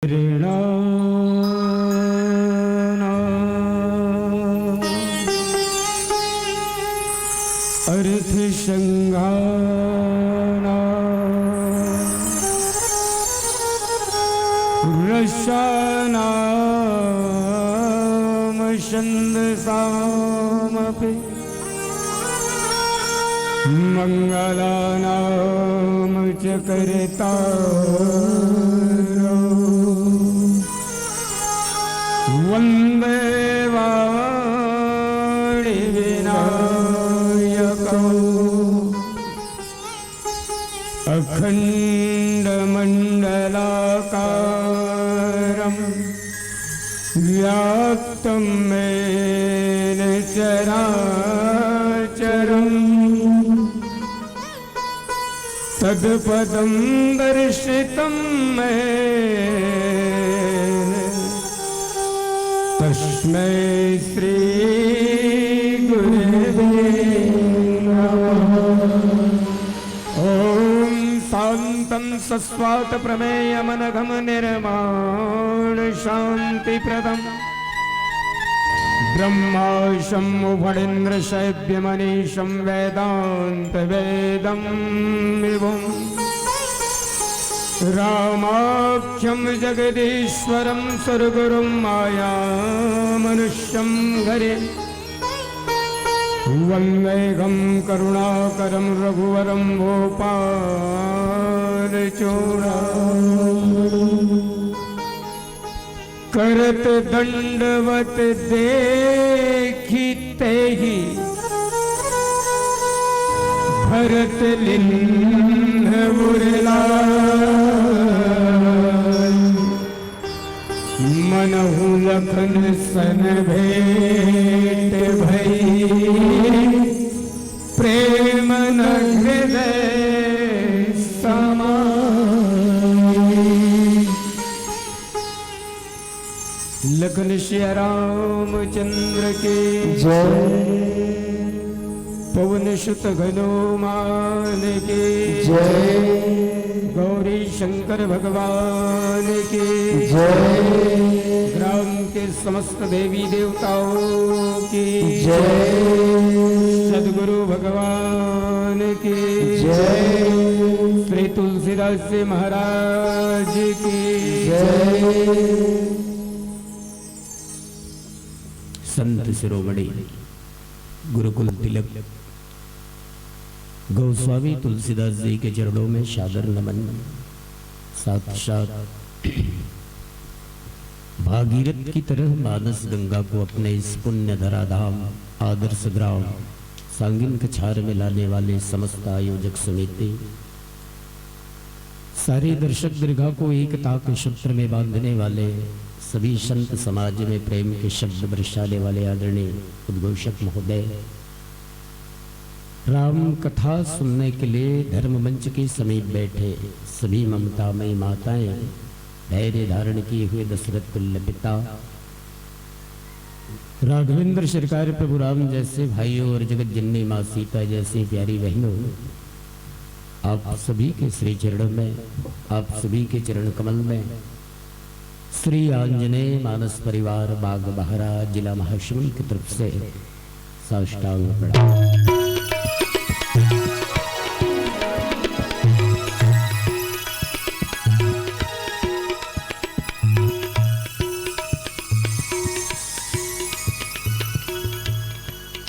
ऋणा अर्थ संघाना रसानाम छंद सामपि मंगलानाम च कर्ता वंदे वाणी विनायको अखंड मंडलाकारं व्याप्तं येन चराचरं तत्पदं दर्शितं मे तस्मै श्री गुरुवे नमः। ओम शांतं सस्वात प्रमेयमनघम निर्माण शांति प्रदम ब्रह्माशं फणीन्द्र शैव्यमनीशं वेदांत वेदं विभुम् रामाख्यं जगदीश्वरं सर्वगुरुं मायामनुष्यं हरे वन्देहं करुणाकरं रघुवरं भूपालचूडामणिं करत दंडवत देखिते ही भरत लिंग मनहु लखन सन भेंट भई प्रेम न हृदय समाई। लखन श्री रामचंद्र के जय। पवन सुत हनुमान के जय। गौरी शंकर भगवान के जय। ग्राम के समस्त देवी देवताओं की जय। सद्गुरु भगवान की जय। श्री तुलसीदास जी महाराज की जय। संत शिरोमणि गुरुकुल तिलक गोस्वामी तुलसीदास जी के चरणों में सादर नमन। साक्षात भागीरथ की तरह मानस गंगा को अपने इस पुण्य धराधाम आदर्श ग्राम सांगिन कछार में लाने वाले समस्त आयोजक समिति, सारे दर्शक दीर्घा को एकता के सूत्र में बांधने वाले सभी संत समाज में प्रेम के शब्द बरसाने वाले आदरणीय उद्घोषक महोदय, राम कथा सुनने के लिए धर्म मंच के समीप बैठे सभी ममतामयी माताएं, धैर्य धारण किए हुए दशरथ तुल्य पिता, राघवेंद्र सरकार प्रभु राम जैसे भाइयों और जगत जननी माँ सीता जैसी प्यारी बहनों, आप सभी के श्री चरणों में, आप सभी के चरण कमल में श्री आंजनेय मानस परिवार बाग बहरा जिला महाशिवल की तरफ से साष्टांग प्रणाम।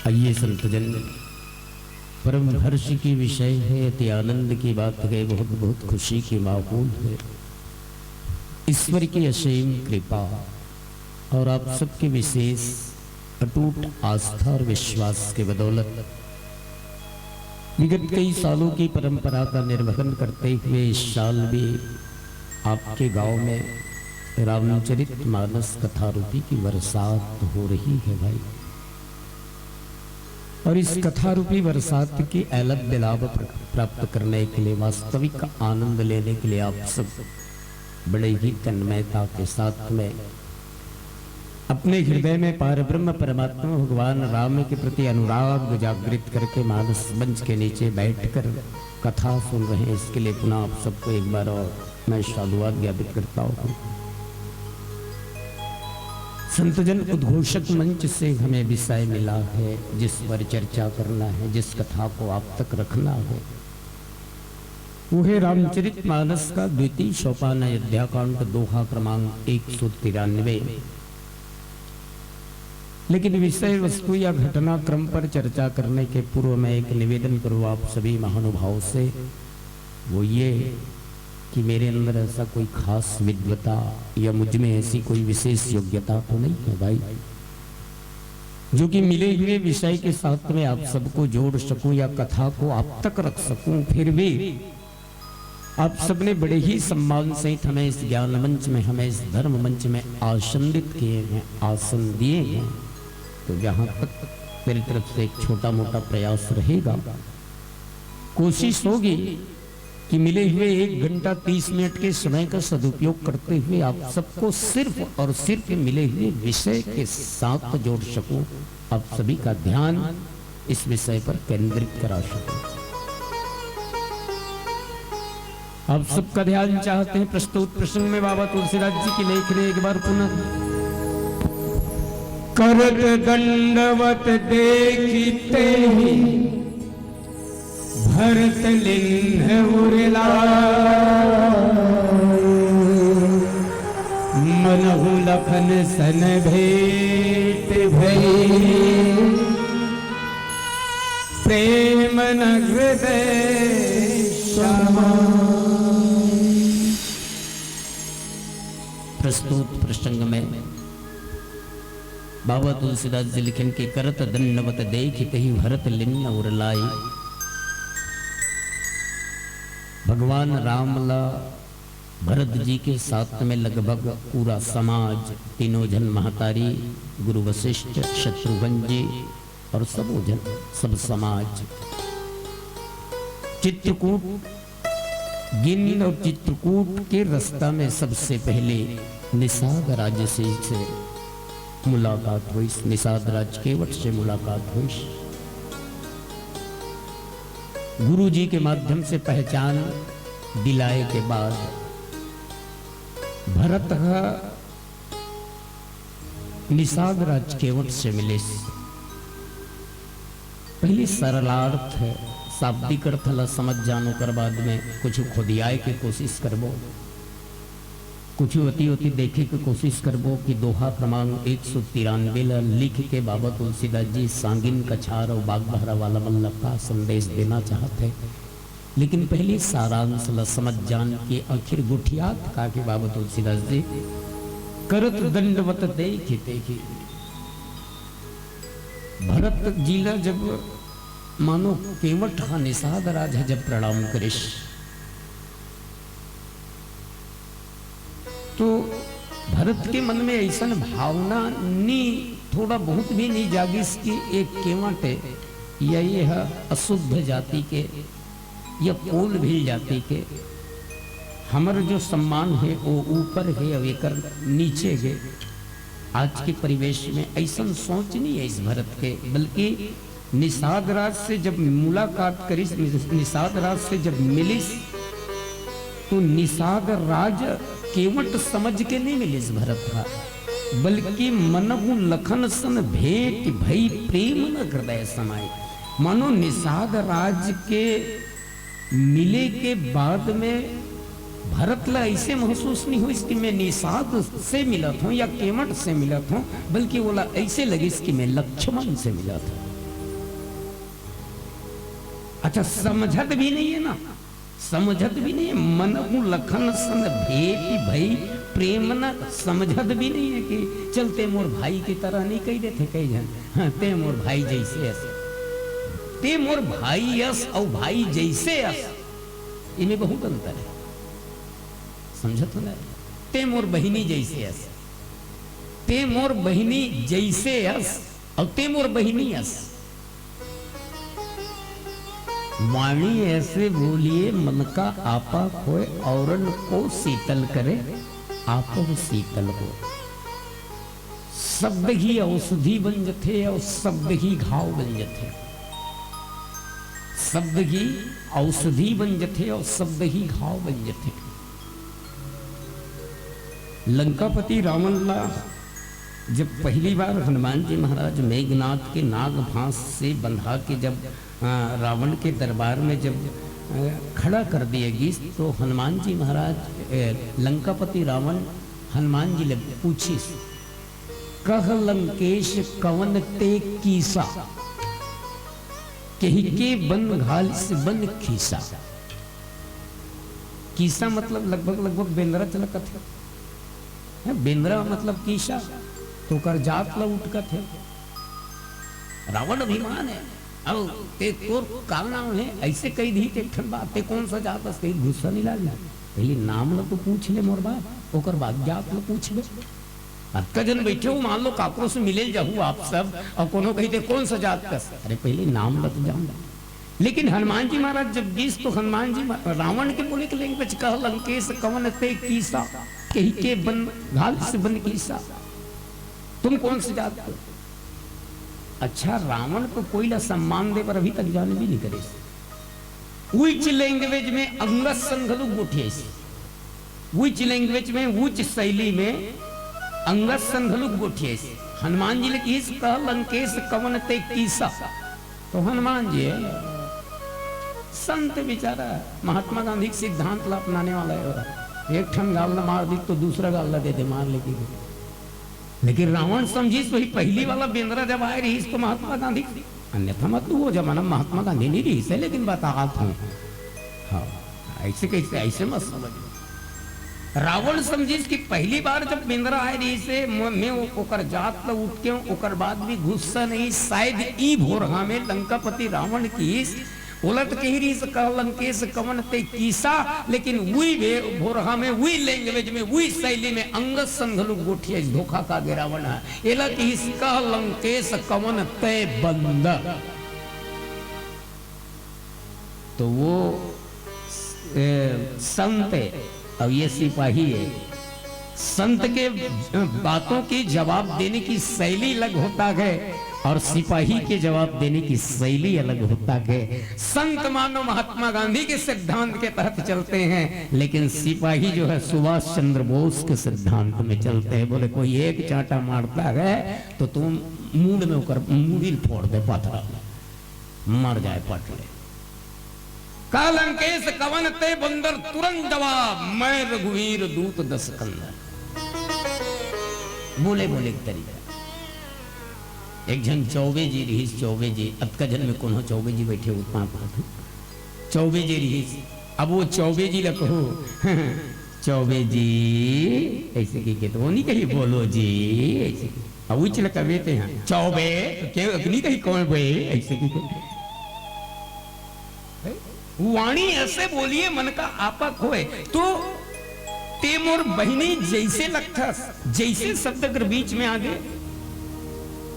आइए संतजन, परम हर्ष की विषय है, अति आनंद की बात है, बहुत बहुत खुशी की माहौल है। ईश्वर की असीम कृपा और आप सबके विशेष अटूट आस्था और विश्वास के बदौलत विगत कई सालों की परंपरा का निर्वहन करते हुए इस साल भी आपके गांव में रामचरित मानस कथा रूपी की बरसात हो रही है भाई। और इस कथा रूपी बरसात की अलग लाभ प्राप्त करने के लिए, वास्तविक आनंद लेने के लिए आप सब बड़े ही तन्मयता के साथ में अपने हृदय में पारब्रह्म परमात्मा भगवान राम के प्रति अनुराग जागृत करके मानस मंच के नीचे बैठकर कथा सुन रहे हैं। इसके लिए पुनः आप सबको एक बार और मैं साधुवाद ज्ञापित करता हूँ। संतजन उद्घोषक मंच से हमें विषय मिला है, जिस पर चर्चा करना है, जिस कथा को आप तक रखना है, वो है रामचरितमानस का द्वितीय सोपान अयोध्याकांड दोहा क्रमांक 193। लेकिन विषय वस्तु या घटनाक्रम पर चर्चा करने के पूर्व में एक निवेदन करूँ आप सभी महानुभावों से, वो ये कि मेरे अंदर ऐसा कोई खास विद्वता या मुझ में ऐसी कोई विशेष योग्यता तो नहीं है भाई, जो कि मिले हुए विषय के साथ में आप सबको जोड़ सकूं या कथा को आप तक रख सकूं। फिर भी आप सबने बड़े ही सम्मान सहित हमें इस ज्ञान मंच में, हमें इस धर्म मंच में आसनित किए हैं, आसन दिए हैं। तो जहां तक मेरी तरफ से एक छोटा मोटा प्रयास रहेगा, कोशिश होगी कि मिले हुए 1 घंटा 30 मिनट के समय का सदुपयोग करते हुए आप सबको सिर्फ और सिर्फ मिले हुए विषय के साथ जोड़ सकूं, आप सभी का ध्यान इस विषय पर केंद्रित करा सकूं। आप सबका ध्यान चाहते हैं प्रस्तुत प्रसंग में बाबा तुलसीदास जी की लेख रहे एक बार पुनः। करत दंडवत देखते ही भरत लिन्ह उरला, मनहु लखन सन भेंट भई, प्रेम न हृदय समाई। प्रस्तुत प्रसंग में बाबा तुलसीदास जी लिखन के करत दंडवत देखते ही भरत लिन्ह उरलाई। भगवान रामला भरत जी के साथ में लगभग पूरा समाज, तीनों जन महतारी, गुरु वशिष्ठ, शत्रुघ्न जी और सबो जन, सब समाज चित्रकूट गिन और चित्रकूट के रास्ता में सबसे पहले निषाद राज से मुलाकात हुई। निषाद राज केवट से मुलाकात हुई। गुरु जी के माध्यम से पहचान दिलाए के बाद भरत निषाद राज केवट से मिले। पहले सरलार्थ है, शाब्दिक अर्थ ला समझ जानो कर बाद में कुछ खुदियाए के कोशिश करबो, कुछ अति अति देखे के कोशिश करबो कि दोहा क्रमांक 193 ला लिख के बाबा तुलसीदास जी सांगिन कछार और बाग बहरा वाला मल्लभ का संदेश देना चाहते। लेकिन पहले सारांश ला समझ जान के आखिर गुठियात का कि बाबा तुलसीदास जी करत दंडवत देखते कि भरत जिला जब मानो केवट हा निषाद राज जब प्रणाम करिश, तो भरत के मन में ऐसा भावना नहीं, थोड़ा बहुत भी नहीं जागिस कि एक केवट है या ये है अशुद्ध जाति के या कोल भी जाति के, हमारा जो सम्मान है वो ऊपर है और एक नीचे है। आज के परिवेश में ऐसा सोच नहीं है इस भरत के, बल्कि निषाद राज से जब मुलाकात करी, निषाद राज से जब मिलिस, तो निषाद राज केवट समझ के नहीं मिलिस भरत का, बल्कि मनहु लखन सन भेंट भई, प्रेम न हृदय समाई। मानो निषाद राज के मिले के बाद में भरत ला ऐसे महसूस नहीं हुई कि मैं निषाद से मिला था या केवट से मिला था, बल्कि बोला ऐसे लगी कि मैं लक्ष्मण से मिला था। अच्छा, समझत भी नहीं है ना, समझत भी नहीं है। मनहु लखन सन भेंट भई, प्रेम न समझत भी नहीं है कि चलते मोर भाई की तरह नहीं कह देते कई जन, हाँ, ते मोर भाई जैसे ऐसे, ते मोर भाई यस और भाई जैसे यस, इनमें बहुत अंतर है, समझत हो ना। ते मोर बहिनी जैसे यस, ते मोर बहिनी जैसे यस और ते मोर बहिनी यस। वाणी ऐसे बोलिए मन का आपा खोए, औरन को शीतल करे आप शीतल हो। शब्द ही औषधि बन जथे और शब्द ही घाव बन जथे, शब्द ही औषधि बन जथे और शब्द ही घाव बन जथे। लंकापति रावण ला जब पहली बार हनुमान जी महाराज मेघनाथ के नाग फांस से बंधा के जब रावण के दरबार में जब खड़ा कर दिए गीस, तो हनुमान जी महाराज लंकापति रावण हनुमान जी ले पूछी, कह लंकेश कवन ते कीसा, कही के बन घाल से बन खीसा। कीसा मतलब लगभग बेंद्रा चलकत है, बेंद्रा मतलब कीसा, तो कर जात ला उठकत है। रावण अभिमान है, अब ते तोर का नाम है, ऐसे कही दी ते ठन बात, ते कौन सा जात है, गुस्सा नहीं लाग, पहले नाम ला तो पूछ ले मोर बाप, ओकर बाद जात ला पूछ ले। अतका जन बैठे हो, मान लो काकरो से मिले जाहू आप सब, और कोनो कहते कौन सा जात का, अरे पहले नाम ला तो जान। लेकिन हनुमान जी महाराज जब गीस, तो हनुमान जी रावण के बोले के लैंग्वेज कह लंकेश कवन ते कीसा, कही के बन घाल से बन कीसा, तुम कौन सी जात हो? अच्छा, रावण को कोई ला सम्मान दे पर अभी तक जाने भी नहीं करे। उच्च लैंग्वेज में अंगस संघलु गोठिए, उच्च लैंग्वेज में उच्च शैली में अंगस संघलु गोठिए। हनुमान जी ने किस कह लंकेश कवन ते कीसा, तो हनुमान जी है संत बेचारा, महात्मा गांधी के सिद्धांत ला अपनाने वाला है। एक ठन गाल मार दी तो दूसरा गाल दे दे मार लेगी। लेकिन रावण समझिस वही पहली वाला बेंद्रा जब आए रही तो महात्मा गांधी, अन्यथा मत वो जमाना महात्मा गांधी नहीं रही से, लेकिन बता हूं हाँ, ऐसे कैसे ऐसे मत समझ। रावण समझिस कि पहली बार जब बेंद्रा आए रही से मैं ओकर जात ला उठ के ओकर बाद भी गुस्सा नहीं, शायद ई भोरहा में लंकापति रावण की उलट कही रही से कह लंकेश कवन ते कीसा, लेकिन वही भोरहा में वही लैंग्वेज में वही शैली में अंगस संघलु गोठिया धोखा का गिरावण है। एला की कह लंकेश कवन ते बंदर, तो वो संत है, अब ये सिपाही है। संत के बातों की जवाब देने की शैली अलग होता है और सिपाही के जवाब देने की शैली अलग होता है। संत मानो महात्मा गांधी के सिद्धांत के तहत चलते हैं, लेकिन सिपाही जो है सुभाष चंद्र बोस के सिद्धांत में चलते हैं। बोले कोई एक चांटा मारता है तो तुम मूड में होकर मूड़ी फोड़ दे, पथरा मर जाए पटले। कालंकेश कवन ते बंदर, तुरंत जवाब मैं रघुवीर दूत दस कंदर। बोले बोले तरीका। एक जन चौबे जी रही, चौबे जी अतका जन में कौन चौबे जी बैठे उतना पाठ चौबे जी रही। अब वो चौबे जी लको चौबे जी ऐसे की तो वो नहीं कही बोलो जी ऐसे, अब उच लकवेते हैं चौबे के नहीं कही कौन बे ऐसे की वाणी ऐसे बोलिए मन का आपा खोए। तो तेमोर बहिनी जैसे लगता, जैसे शब्द अगर बीच में आ गए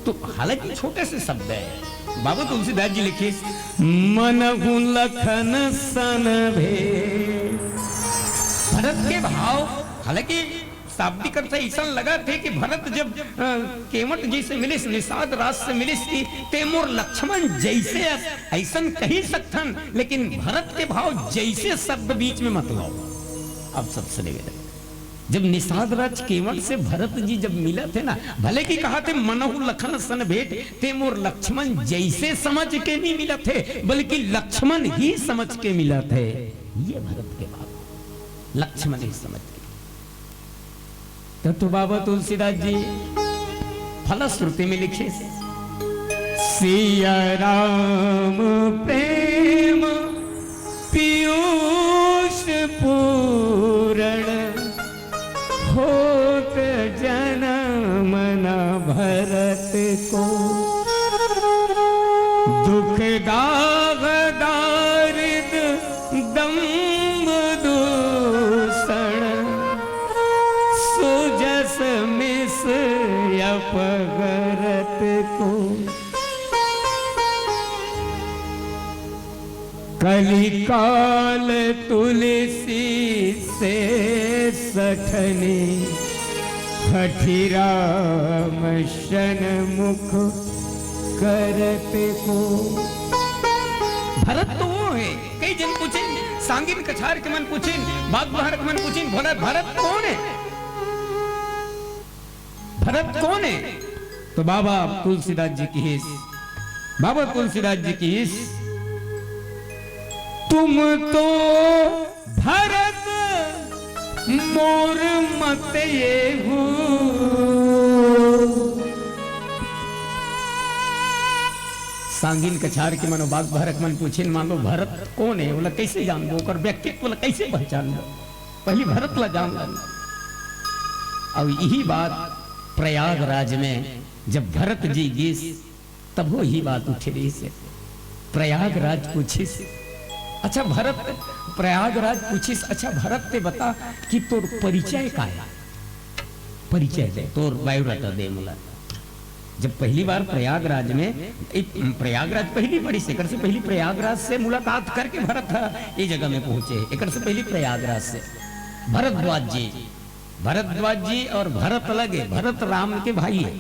तो हालांकि छोटे से शब्द है। बाबा तुलसीदास जी लिखे मनहु लखन सन भेद, भरत के भाव, हालांकि शाब्दिक अर्थ ऐसा लगा थे कि भरत जब केवट जी से मिलिस, निषाद राज से मिलिस की तेमोर लक्ष्मण जैसे ऐसा कही सकथन, लेकिन भरत के भाव जैसे शब्द बीच में मत लाओ। अब सबसे निवेदन, जब निषाद राज केवट से भरत जी जब मिला थे ना, भले की कहा थे मनहु लखन सन भेद, तेमोर लक्ष्मण जैसे समझ के नहीं मिला थे, बल्कि लक्ष्मण ही समझ के मिला थे। ये भरत के भाव लक्ष्मण ही समझ के। तो बाबा तुलसीदास जी फलश्रुति में लिखे सिया राम प्रेम पीयूष पूरण, होत जन्म न भरत को, दुख दाग दारिद दम्भ दूषण, सुजस मिस अपगरत को, कलिकाल तुलसी से सठने, हठि राम मुख करत को। भरत तो वो है, कई जन पूछे, सांगिन कछार के मन पूछे, बाग बहार के मन पूछे, भरत कौन है? भरत कौन है? तो बाबा तुलसीदास जी की हिस, बाबा तुलसीदास जी की हिस, तुम तो भरत मोर मत ये हो, सांगिन कछार के मनो बाग भरत मन पूछे मानो भरत कौन है? बोला कैसे जान दो कर व्यक्तित्व बोला कैसे पहचान लो, पहली भरत ला जान लो। अब यही बात प्रयागराज में जब भरत जी गिस तब वो ही बात उठी रही से प्रयागराज पूछिस, अच्छा भरत प्रयागराज पूछिस, अच्छा भरत ते बता कि तोर परिचय का है? परिचय दे, तोर बायोडाटा दे। मुला जब पहली बार प्रयागराज में, प्रयागराज पहली बड़ी से पहली प्रयागराज से मुलाकात करके भरत ये जगह में पहुंचे। एक से पहली प्रयागराज से भरद्वाज जी और भरत अलग है, भरत राम के भाई है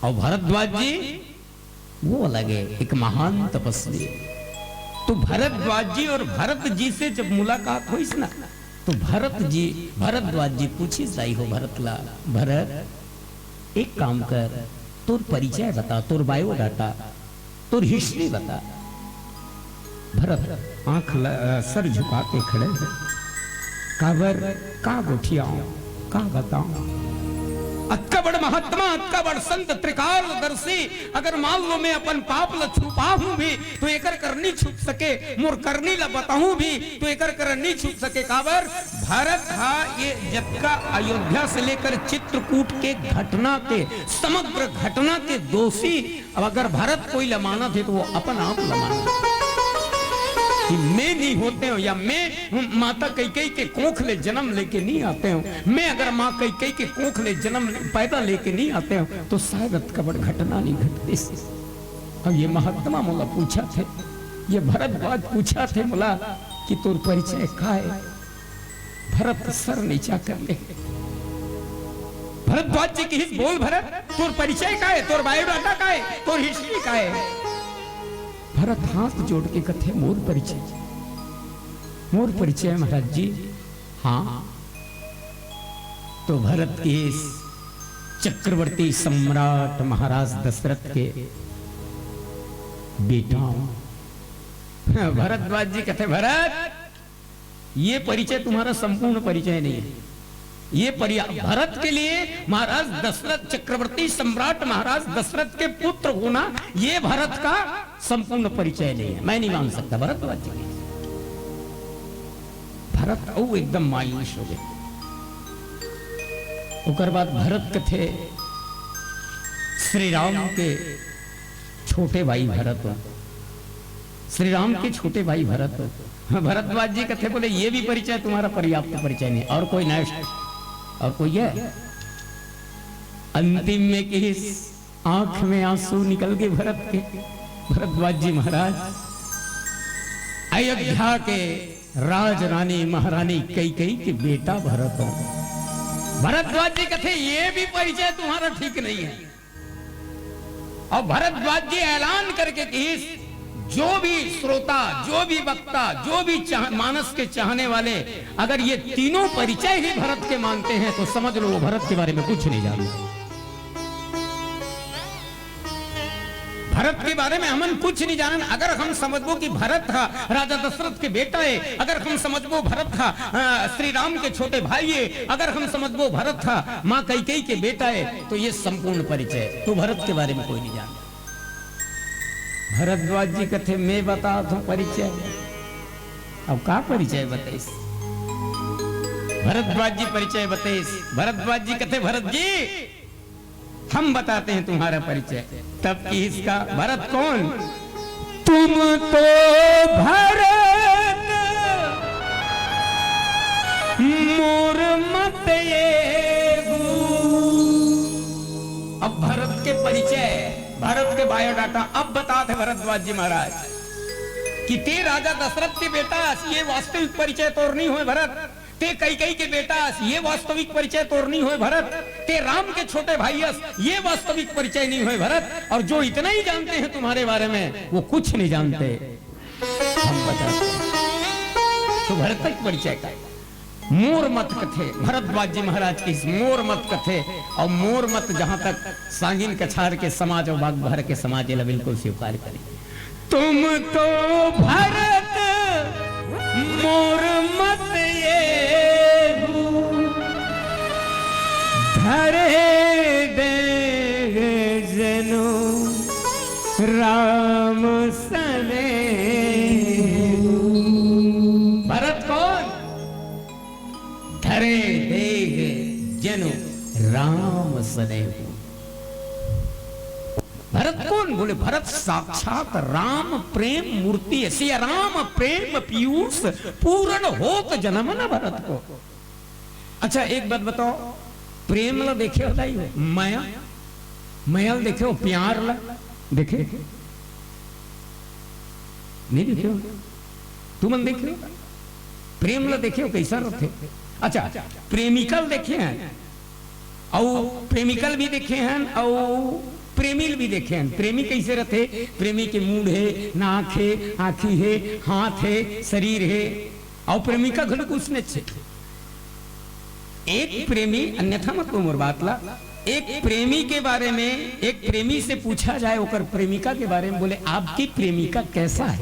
और भरद्वाज जी वो अलग है, एक महान तपस्वी। तो भरद्वाज जी और भरत जी से जब मुलाकात हुई ना तो भरद्वाज जी पूछी जाई हो भरत ला, भरत एक काम कर, तोर परिचय बता, तोर बायोडाटा, तोर हिस्ट्री बता। भरत आंख सर झुका के खड़े हैं, काबर का गोठियाओ का बताऊं, अक्का बड़ महात्मा अक्का बड़ संत त्रिकालदर्शी, अगर मान लो मैं अपन पाप ल छुपाऊं भी तो एकर करनी छुप सके, मोर करनी ला बताऊं भी तो एकर करनी छुप सके। काबर भारत हा ये जब का अयोध्या से लेकर चित्रकूट के घटना के समग्र घटना के दोषी, अब अगर भारत कोई लमाना थे तो वो अपन आप लमाना कि मैं नहीं होते हो, या मैं माता कैकेयी के कोख ले जन्म लेके नहीं आते हो, मैं अगर माँ कैकेयी के कोख ले जन्म पैदा लेके नहीं आते हो तो शायद कबड़ घटना नहीं घटती। अब ये महात्मा मोला पूछा थे, ये भरद्वाज पूछा थे मोला कि तोर परिचय का है? भरत सर नीचा कर ले, भरद्वाज जी की बोल भरत तोर परिचय का है, तोर बायोडाटा का है, तोर हिस्ट्री का है? भरत हाथ जोड़ के कथे मोर परिचय महाराज जी। हाँ तो भरत के चक्रवर्ती सम्राट महाराज दशरथ के बेटा। भरद्वाज जी कहते भरत ये परिचय तुम्हारा संपूर्ण परिचय नहीं है, ये भरत के लिए महाराज दशरथ चक्रवर्ती सम्राट महाराज दशरथ के पुत्र होना ये भरत का संपूर्ण परिचय नहीं है, मैं नहीं मान सकता। भरद्वाज जी भरत ओ एकदम मायूस हो गए। उकर बाद भरत के थे श्री राम के छोटे भाई भरत हो, श्री राम के छोटे भाई भरत हो। भरद्वाज जी कहते बोले ये भी परिचय तुम्हारा पर्याप्त परिचय नहीं, और कोई नेक्स्ट और कोई है? अंतिम में किस आंख में आंसू निकल गए भरत के। भरद्वाज जी महाराज अयोध्या के राज रानी महारानी कैकेयी के बेटा भरत हो। भरद्वाज जी कहते ये भी परिचय तुम्हारा ठीक नहीं है। और भरद्वाज जी ऐलान करके किस जो भी श्रोता, जो भी वक्ता, जो भी मानस के चाहने वाले अगर ये तीनों परिचय ही भरत के मानते हैं तो समझ लो वो भरत के बारे में कुछ नहीं जानते। भरत के बारे में हम कुछ नहीं जानन। अगर हम समझबो कि भरत था राजा दशरथ के बेटा है, अगर हम समझबो भरत था श्री राम के छोटे भाई है, अगर हम समझबो भरत था माँ कैकेयी के बेटा है, तो ये संपूर्ण परिचय तो भरत के बारे में कोई नहीं जानता। भरद्वाज जी कथे मैं बता दू परिचय, अब का परिचय बताइस? भरद्वाज जी परिचय बताइस। भरद्वाज जी कथे भरत जी हम बताते हैं तुम्हारा परिचय। तब की इसका भरत कौन? तुम तो भरत मोर मत ये। अब भरत के परिचय, भरत के बायोडाटा अब बताते भरद्वाज जी महाराज कि ते राजा दशरथ के बेटा ये वास्तविक परिचय तोर नहीं हुए भरत, ते कैकेयी के बेटा ये वास्तविक परिचय तोर नहीं हुए भरत, ते राम के छोटे भाई ये वास्तविक परिचय नहीं हुए भरत, और जो इतना ही जानते हैं तुम्हारे बारे में वो कुछ नहीं जानते, हम बताते हैं। तो भरत का परिचय का मोर मत कथे भरद्वाज जी महाराज की मोर मत कथे। और मोर मत जहां तक सांगिन कछार के समाज और बाग भर के समाज ला बिल्कुल स्वीकार करे। तुम तो भरत मोर मत ये धरे दे जनो राम सने। भरत कौन? धरे देग जनो राम सने। भरत कौन? बोले भरत साक्षात राम प्रेम मूर्ति। ऐसी राम प्रेम पीयूष पूर्ण होत जन्म न भरत को। अच्छा एक बात बताओ, प्रेम ला देखे होता ही हो, माया माया देखे हो, प्यार ला देखे नहीं देखे हो? तुम देखे हो? प्रेम ला देखे हो कैसा रहते? अच्छा प्रेमिकल देखे हैं और प्रेमिकल भी देखे हैं और प्रेमिल भी देखे हैं। प्रेमी कैसे रहते? प्रेमी के मुंह है, नाक है, आंखी है, हाथ है, शरीर है। और प्रेमिका घर कुछ नहीं। एक प्रेमी अन्यथा मत मोर बात ला, एक प्रेमी के बारे में एक प्रेमी से पूछा जाए ओकर प्रेमिका के बारे में, बोले आपकी प्रेमिका कैसा है?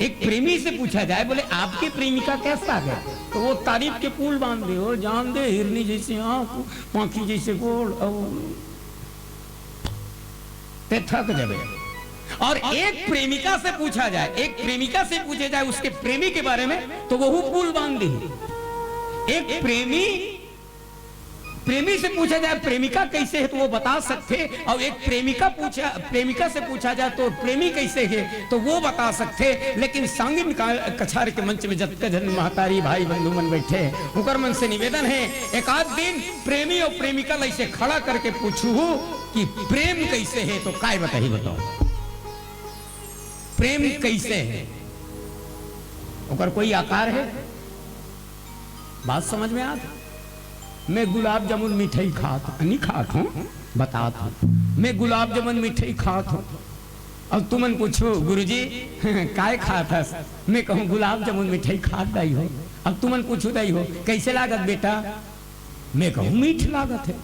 एक प्रेमी से पूछा जाए बोले आपकी प्रेमिका कैसा है, तो वो तारीफ के पुल बांध दे और जान दे हिरनी जैसे आंख, पाखी जैसे गोल ते थक जावे। और एक प्रेमिका से पूछा जाए, एक प्रेमिका से पूछे जाए उसके प्रेमी के बारे में, तो वो पुल बांध दे। एक प्रेमी से पूछा जाए प्रेमिका कैसे है तो वो बता सकते, और एक प्रेमिका से पूछा जाए तो प्रेमी कैसे है तो वो बता सकते। लेकिन सांगिन कछार के मंच में जब जन महतारी भाई बंधु मन बैठे, उनकर मन से निवेदन है एक आध दिन प्रेमी और प्रेमिका ऐसे खड़ा करके पूछू कि प्रेम कैसे है, तो काय बताइए, बताओ प्रेम कैसे है? उनकर कोई आकार है? बात समझ में आता? मैं गुलाब जामुन मिठाई नहीं खात हूँ, बताता हूँ। मैं गुलाब जामुन मिठाई खात हूँ और तुमन पूछो गुरुजी काय खात हस? मैं कहूँ गुलाब जामुन मिठाई खात दाई हो। अब तुमन पूछो दाई हो कैसे लागत बेटा? मैं कहूँ मीठ लागत है।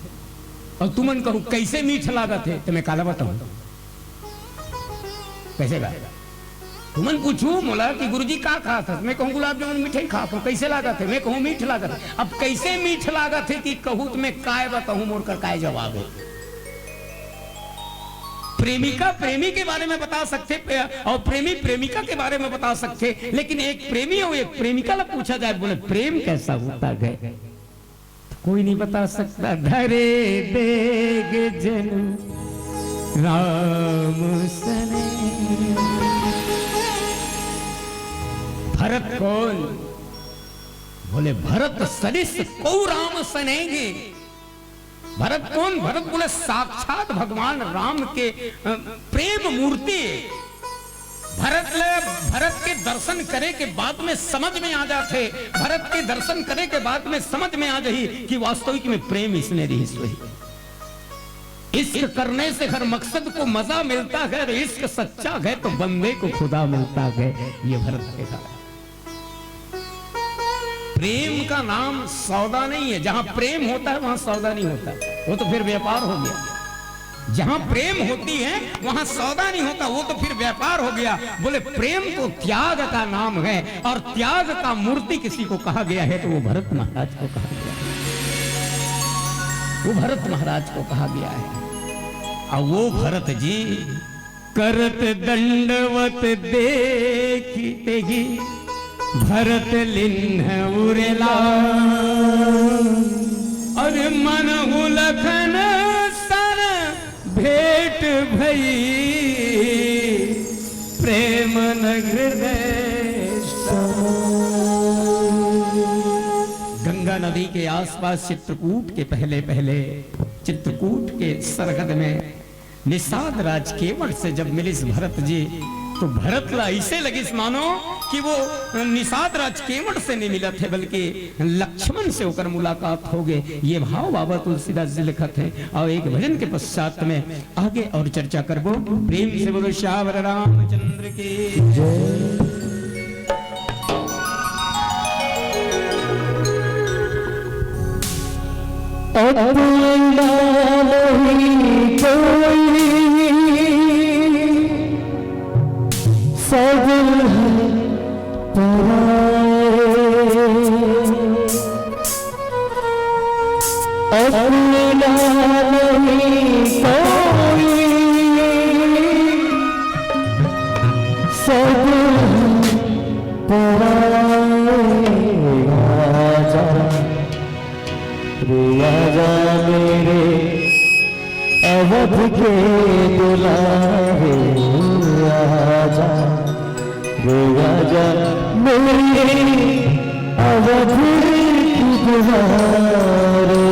और तुमन कहूँ कैसे मीठ लागत है? तो मैं काला बताऊँ कैसे गा? तुमन पूछू मोला कि गुरुजी का खात है? मैं कहूँ गुलाब जामुन मिठाई खात हूँ। कैसे लागत है? मैं कहूँ मीठ लागत है। अब कैसे मीठ लागत है कि कहूँ तो मैं काय बताऊँ, मोर कर काय जवाब है? प्रेमिका प्रेमी के बारे में बता सकते और प्रेमी प्रेमिका के बारे में बता सकते, लेकिन एक प्रेमी और एक प्रेमिका ला पूछा जाए बोले प्रेम कैसा होता है तो कोई नहीं बता सकता। धरे देग जन राम सने। भरत कौन? बोले भरत सरिस को राम सनेगे। भरत कौन? भरत बोले साक्षात भगवान राम के प्रेम मूर्ति। भरत के दर्शन करे के बाद में समझ में आ जाते, भरत के दर्शन करे के बाद में समझ में आ जाही कि वास्तविक में प्रेम इसने रही। इश्क करने से हर मकसद को मजा मिलता है, इश्क सच्चा है तो बंदे को खुदा मिलता है। ये भरत के साथ प्रेम का नाम सौदा नहीं है। जहां प्रेम होता है वहां सौदा नहीं होता, वो तो फिर व्यापार हो गया। जहां प्रेम होती है वहां सौदा नहीं होता, वो तो फिर व्यापार हो गया। बोले प्रेम तो त्याग का नाम है, और त्याग का मूर्ति किसी को कहा गया है तो वो भरत महाराज को कहा गया है। वो भरत महाराज को कहा गया है। और वो भरत जी करत दंडवत देखी भरत लिन्ह उरेला, और मन हुलखन सन भेंट भई प्रेम हृदय। गंगा नदी के आसपास चित्रकूट के पहले चित्रकूट के सरहद में निषाद राज केवट से जब मिलिस भरत जी, तो भरत ला ऐसे लगिस मानो कि वो निषाद राज केवट से नहीं मिला थे बल्कि लक्ष्मण से होकर मुलाकात हो गए। ये भाव बाबा तुलसीदास जी लिखत है। और एक भजन के पश्चात में आगे और चर्चा करबो। प्रेम से बोलो श्यावर रामचंद्र की जय। अपना नहीं कोई सब है पराए, अपना नहीं कोई सब आजा मेरे अवध के दुलारे, आजा रे आजा मेरे अवध के दुलारे।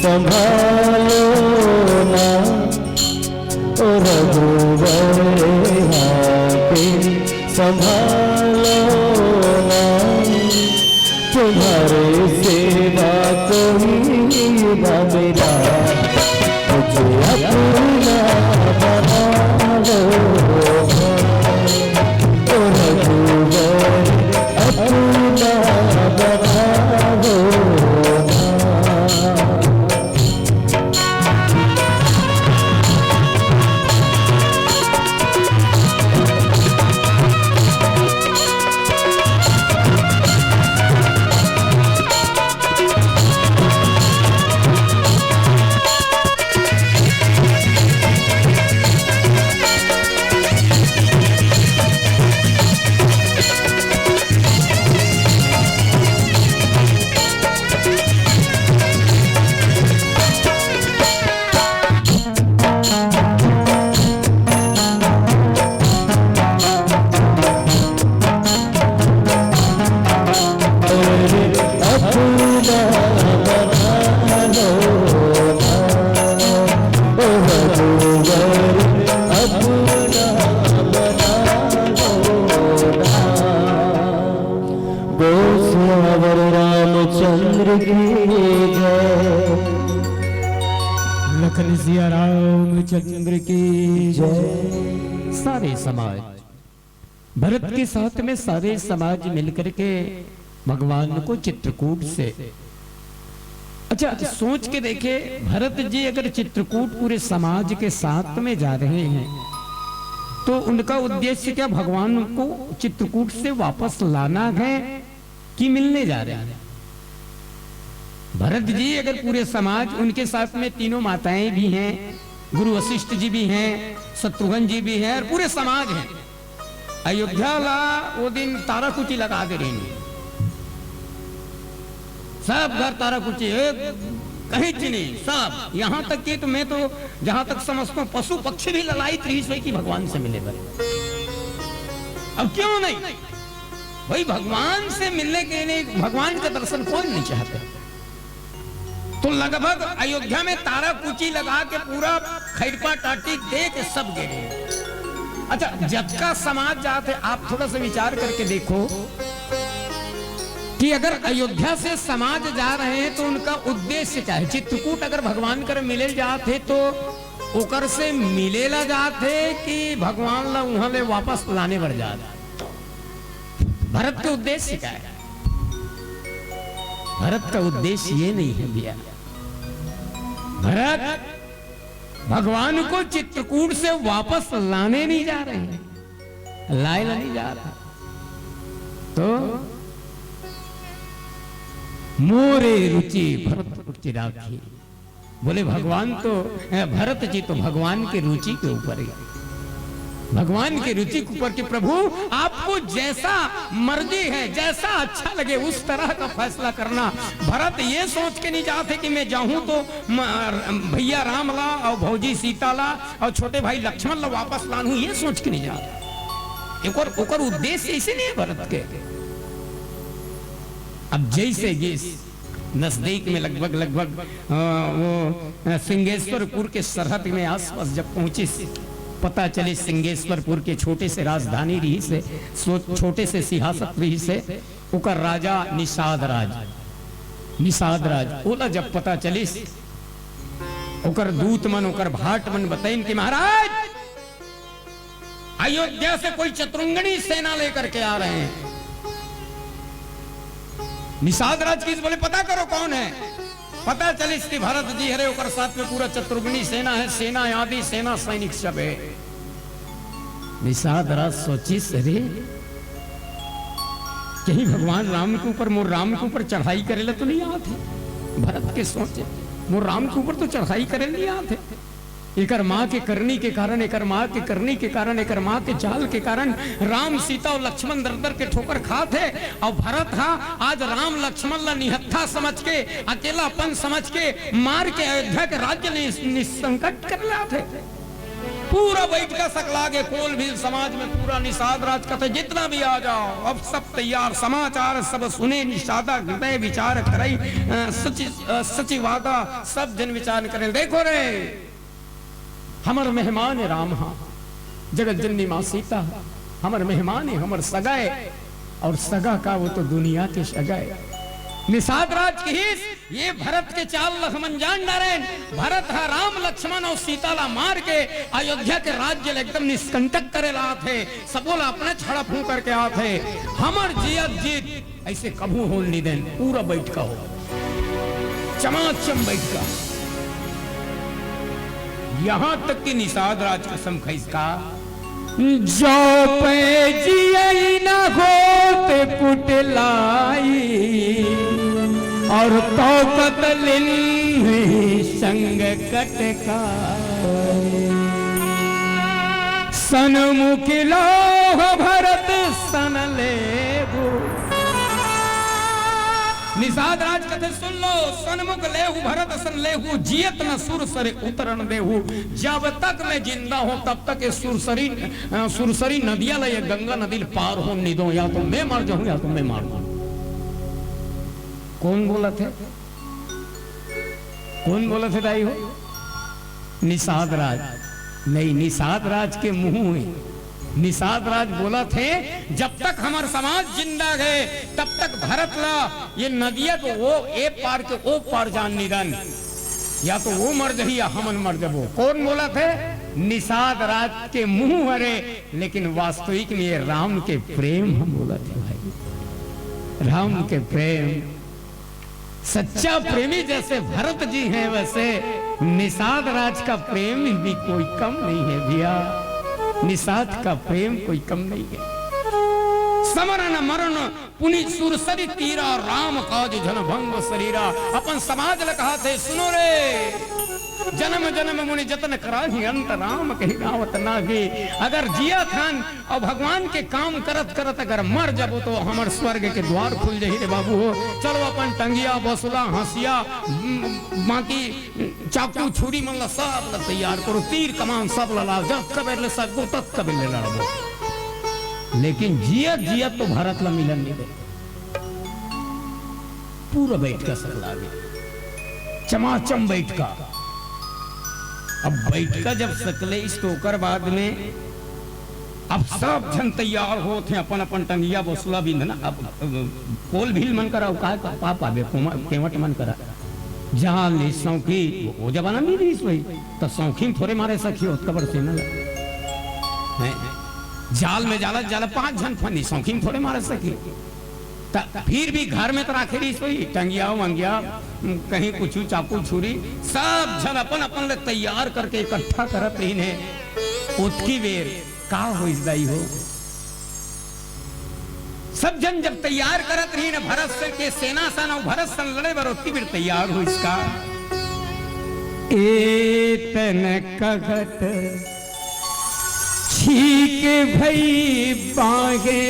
संभालो ना ओ रघुवर आके संभालो ना, तुम्हारे सेवा कोई ना मेरा, मुझे अपना बना लो ओ रघुवर अपना बना लो। की जय, लखन सिया रामचंद्र की जय। सारे समाज, भरत के साथ में सारे समाज मिलकर के भगवान को चित्रकूट से, अच्छा सोच के देखे, भरत जी अगर चित्रकूट पूरे समाज के साथ में जा रहे हैं तो उनका उद्देश्य क्या भगवान को चित्रकूट से वापस लाना है कि मिलने जा रहे हैं? भरत जी अगर पूरे समाज, उनके साथ में तीनों माताएं भी हैं, गुरु वशिष्ठ जी भी हैं, शत्रुघ्न जी भी हैं और पूरे समाज हैं। अयोध्या ला वो दिन ताराकुची लगा दे रही, सब घर ताराकुची, कहीं नहीं, सब यहां तक कि तो मैं तो जहां तक समझता हूं पशु पक्षी भी ललायित रही सोई की भगवान से मिले बड़े। अब क्यों नहीं भाई, भगवान से मिलने के लिए भगवान का दर्शन कोई नहीं चाहते, तो लगभग अयोध्या में ताराकुची लगा के पूरा खैरपा टाटी दे के सब गिरे। अच्छा, जब का समाज जाते, आप थोड़ा सा विचार करके देखो कि अगर अयोध्या से समाज जा रहे हैं तो उनका उद्देश्य क्या है? चित्रकूट अगर भगवान कर मिले जाते तो ओकर से मिले ला जाते कि भगवान ला वहां ले वापस लाने बढ़ जाते? भरत का उद्देश्य क्या है? भरत का उद्देश्य ये नहीं है भैया, भरत भगवान को चित्रकूट से वापस लाने नहीं जा रहे हैं, लाए नहीं जा रहा। तो मोरे रुचि भरत रुचि राखी, बोले भगवान तो, भरत जी तो भगवान की रुचि के ऊपर है, भगवान की रुचि के ऊपर कि प्रभु आपको जैसा मर्जी है, जैसा अच्छा लगे उस तरह का फैसला करना। भरत ये सोच के नहीं जाते कि मैं जाऊं तो भैया राम ला और भौजी सीता ला और छोटे भाई लक्ष्मण ला वापस लानू, ये सोच के नहीं जाते। एक और उद्देश्य ऐसे नहीं है भरत के। अब जैसे गेस नजदीक में लगभग वो सिंहेश्वरपुर के सरहद में आसपास जब पहुंची, पता चले सिंहेश्वरपुर के छोटे से राजधानी रही से, छोटे से सिंहासन रही से, उकर राजा निषाद राज ओला जब पता चली, उकर दूत मन, उकर भाट मन बताइन कि महाराज अयोध्या से कोई चतुरंगनी सेना लेकर के आ रहे हैं। निषाद राज की बोले पता करो कौन है। पता चली कि भरत जी हरे, ओकर साथ में पूरा चतुर्गुणी सेना है, सेना आदि सेना सैनिक सब है। निषाद राज सोची सरे कहीं भगवान राम के ऊपर, मोर राम के ऊपर चढ़ाई करेला तो नहीं आते। भरत के सोचे मोर राम के ऊपर तो चढ़ाई करे नहीं आते, एकर माँ के करनी के कारण, एकर माँ के करनी के कारण, एकर माँ के चाल के कारण राम सीता और लक्ष्मण दर दर के ठोकर खाते। और भरत आज राम लक्ष्मण ला निहत्था समझ के, अकेलापन समझ के मार के अयोध्या के राज्य निसंकट कर लाते। पूरा बैठ का सकला के कोल भी समाज में पूरा निषाद राज कहते जितना भी आ जाओ, अब सब तैयार, समाचार सब सुने, निषादा हृदय विचार करे, सचिवादा सब जन विचार करे। देखो रे हमर मेहमान है राम, जगत जननी माँ सीता हमर मेहमान है, हमर सगाए, और सगा का वो तो दुनिया के सगाए। निषाद राज की ये भरत के चाल लखमन जान डारे। भरत है राम लक्ष्मण और सीता ला मार के अयोध्या के राज्य एकदम निष्कंटक करे ला थे, सबोला अपने छड़ा फूंक करके आते। हमर जियत जीत ऐसे कभू हो नहीं देन, पूरा बैठ का हो, चमाचम बैठ का। यहां तक कि निषाद राज कसम खैसका जो पे जियई न होते पुटलाई, और तो कतलिन संग कटका सनमुख लोह भरत सन लेबू। निषाद राज कथे सुन लो, सनमुख लेहू भरत सन लेहू, जियत न सुरसरी उतरन देहू। जब तक मैं जिंदा हूं तब तक ये सुरसरी नदियां ला, ये गंगा नदी पार हो नहीं दो, या तो मैं मर जाऊं या तो मैं मार दूं। कौन बोला थे, कौन बोला थे दाई हो? निषाद राज नहीं, निषाद राज के मुंह में निषाद राज बोला थे जब तक हमार समाज जिंदा है तब तक भरत ला ये नदिया को वो ए पार के ओ पार जान निधन, या तो वो मर जाही या हमन मर जबो। कौन बोला थे? निषाद राज के मुंह हरे, लेकिन वास्तविक में ये राम के प्रेम हम बोला थे भाई, राम के प्रेम। सच्चा प्रेमी जैसे भरत जी हैं वैसे निषाद राज का प्रेम भी कोई कम नहीं है भैया, निषाद का प्रेम कोई कम नहीं है। समरण मरण पुनि सुरसरी तीरा राम काज जन भंग शरीरा। अपन समाज ल कहा थे सुनो रे, जन्म जन्म मुनि जतन कराही अंत राम कही रावत नागे। अगर जिया थान और भगवान के काम करत करत अगर मर जबो तो हमर स्वर्ग के द्वार खुल जाही रे बाबू हो। चलो अपन टंगिया बसुला हंसिया बाकी चाकू छुरी मन सब ल तैयार करो, तीर कमान सब लाओ, जब कबे ले सकबो तब कबे ले लड़बो। लेकिन जिया जिया तो भारत ला मिलन नहीं दे, पूरा बैठ का सकला गया, चमाचम बैठ का। अब बैठ का जब सकले इस टोकर बाद में अब सब जन तैयार हो थे, अपन अपन टंगिया बसुला बिंधना। अब कोल भील मन करा का पापा बे केवट मन करा जहां ले सौखी वो जमाना में नहीं सोई तो सौखी थोड़े मारे सखी हो कबर से ना जाल में जाला जाला 5 जन फनी सौखी थोड़े मारे सखी। फिर भी घर में तो राखे रही सोई टंगिया वंगिया कहीं कुछ चाकू छुरी सब जन अपन अपन ले तैयार करके इकट्ठा करत रही ने। उतकी बेर का हो इसदाई हो, सब जन जब तैयार करत रही ने भरत से के सेना सन और भरत सन लड़े बर उतकी बेर तैयार हो इसका। एतन कगत छीक भई बागे।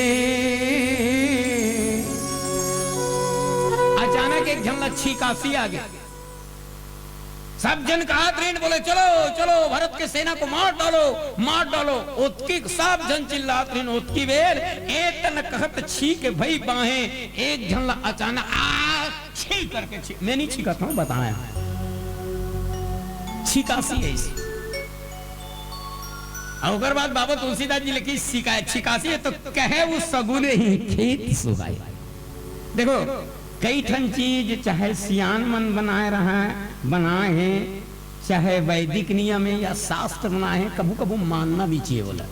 अचानक एक झमला छीकासी आ गया, सब जन का हाथ रेन बोले चलो चलो भरत के सेना को मार डालो मार डालो। उतकी सब जन चिल्लात रहे उतकी बेर एतन कहत छीक भई बाहे। एक झमला अचानक आ छी करके छी, मैं नहीं छीकता हूं बताया, छीकासी है इसी। अगर बात बाबा तुलसीदास जी लिखी शिकायत छिकासी है तो कहे वो सगुन ही खेत सुहाई। देखो कई ठन चीज चाहे सियान मन बनाए रहा बनाए हैं, चाहे वैदिक नियम है या शास्त्र बनाए हैं, कबू कबू मानना भी चाहिए बोला।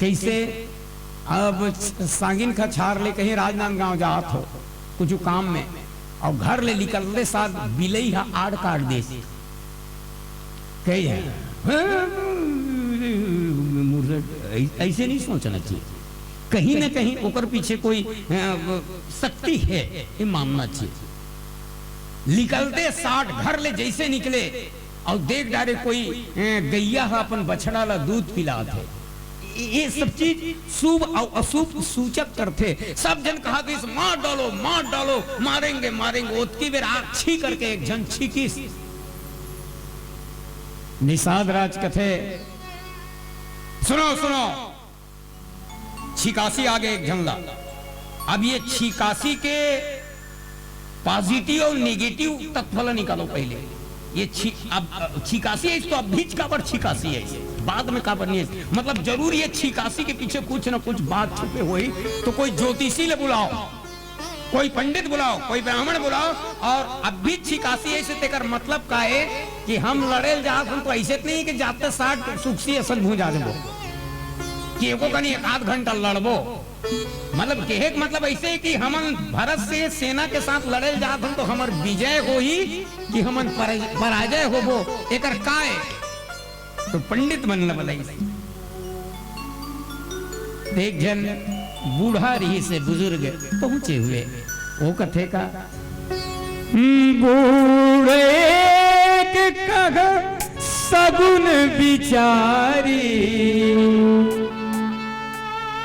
कैसे अब सांगिन का छार ले कहीं राजनांदगांव जात हो कुछ काम में और घर ले निकलने साथ बिलई हा आड़ काट दे कही है, ऐसे नहीं सोचना चाहिए। कहीं ना कहीं ऊपर पीछे कोई शक्ति है ये मानना चाहिए। निकलते 60 घर ले जैसे निकले और देख डारे कोई गैया अपन बछड़ा ला दूध पिला थे, ये सब चीज शुभ और अशुभ सूचक करते। सब जन कहा इस मार डालो मारेंगे मारेंगे। उतकी बेर आग छी करके एक जन छीकी। निषाद राज कथे सुनो सुनो, छिकासी आ गए एक झमला। अब ये छिकासी के पॉजिटिव और नेगेटिव तत्व निकालो पहले। ये अब छिकासी है तो अब बीच का पर छिकासी है, बाद में का पर नहीं है। मतलब जरूर ये छिकासी के पीछे कुछ ना कुछ बात छुपे हुई। तो कोई ज्योतिषी ले बुलाओ, कोई पंडित बुलाओ, कोई ब्राह्मण बुलाओ। और अब भी छिकासी ऐसे तेकर मतलब का है कि हम लड़े जात हम तो ऐसे नहीं कि जाते 60 सुखसी असल भूजा देबो कि एको कनी 1 घंटा लड़बो। मतलब के मतलब ऐसे कि हमन भारत से सेना के साथ लड़े जात हम तो हमर विजय हो ही कि हमन पराजय होबो एकर काय। तो पंडित बनना बताई एक जन बूढ़ा रही से बुजुर्ग पहुंचे हुए वो कथे का बूढ़े सगुन विचारी।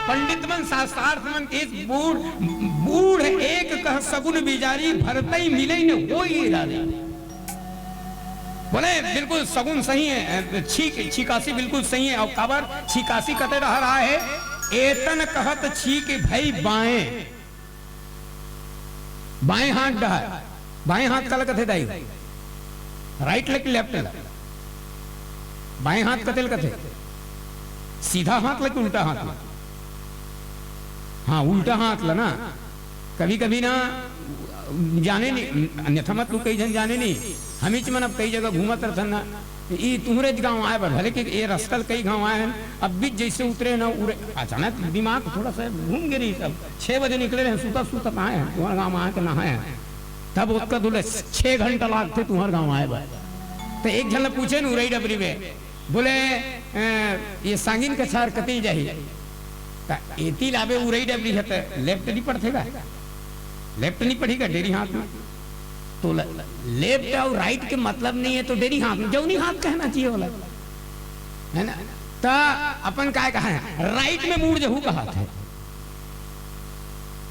पंडित मन शास्त्रार्थ मन के बूढ़ एक कह सगुन विचारी भरतई मिले न हो इरादे। बोले बिल्कुल सगुन सही है, छिकासी बिल्कुल सही है। और खबर छिकासी कते रहा है एतन कहत छीक भई बाएं। बाएं हाथ डहा, बाएं हाथ कल कथे दाई राइट लेग लेफ्ट, बाएं हाथ कतेल कथे सीधा हाथ ला कि उल्टा हाथ ला? हाँ उल्टा हाथ ला ना। कभी कभी ना जाने नहीं, अन्यथा मत लोग कई जन जाने नहीं। हमी च मन अब कई जगह घूमत रहन ना, ये तुम्हारे गांव आए पर भले कि ये रस्तल कई गांव आए हैं, अब भी जैसे उतरे ना उरे अचानक दिमाग थोड़ा सा घूम गिरी। सब 6 बजे निकले रहे, सूता सूता आए हैं तुम्हारे गाँव आए के नहाए हैं, तब उसका दूल्हे 6 घंटा लागते तुम्हारे गाँव आए बा। तो एक जन पूछे न उरई डबरी में, बोले ये सांगिन के सार कती जाही, एती लावे उरई डबरी है तो लेफ्ट नहीं पड़ेगा, लेफ्ट नहीं पड़ेगा डेरी हाथ में। तो लेफ्ट और राइट के मतलब नहीं है, तो डेरी हाथ में जौनी हाथ कहना चाहिए वाला है ना। तो अपन काय कहा है, राइट में मुड़ जहू का हाथ है।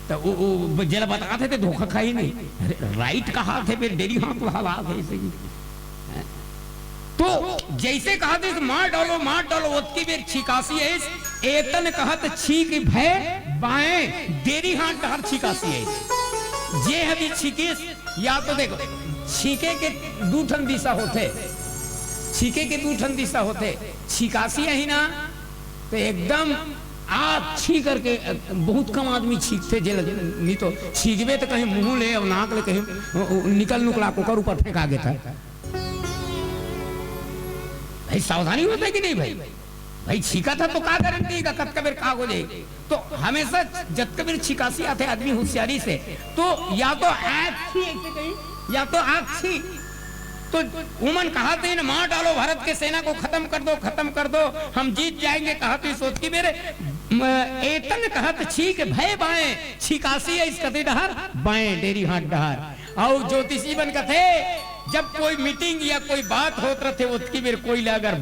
तो वो जरा बताते थे धोखा खाई नहीं, राइट का हाथ है फिर डेरी हाथ वाला हाथ है इसे। तो जैसे कहा थे मार डालो उसकी बेर छिकासी है। एतन कहत छीक भय बाएं डेरी हाथ डहर छिकासी है। जे हदी छिकेस, या तो देखो छीके के दू ठन दिशा होते, छीके के दू ठन दिशा होते। छिकासी है ही ना, तो एकदम आप छी करके बहुत कम आदमी छीकते जे, नहीं तो छीकबे तो कहीं मुंह ले और नाक ले कहीं निकल नुकला कोकर ऊपर फेंका गया था। भाई सावधानी होता है कि नहीं भाई? भाई छीका था तो का गारंटी का कत कबीर का हो जाएगी। तो हमेशा जब कबीर छिकासी आते आदमी होशियारी से, तो या तो आँख छी ऐसे कहीं, या तो आँख छी। तो उमन कहा थे मार डालो भारत के सेना को, खत्म कर दो, हम जीत जाएंगे। कहा तो सोच की मेरे एतन कहत छीक भय बाएं छिकासी है इस कते डहर बाएं डेरी हाथ डहर। और ज्योतिषी बन कथे जब कोई मीटिंग या कोई बात होत रहे उसकी बेर कोई अगर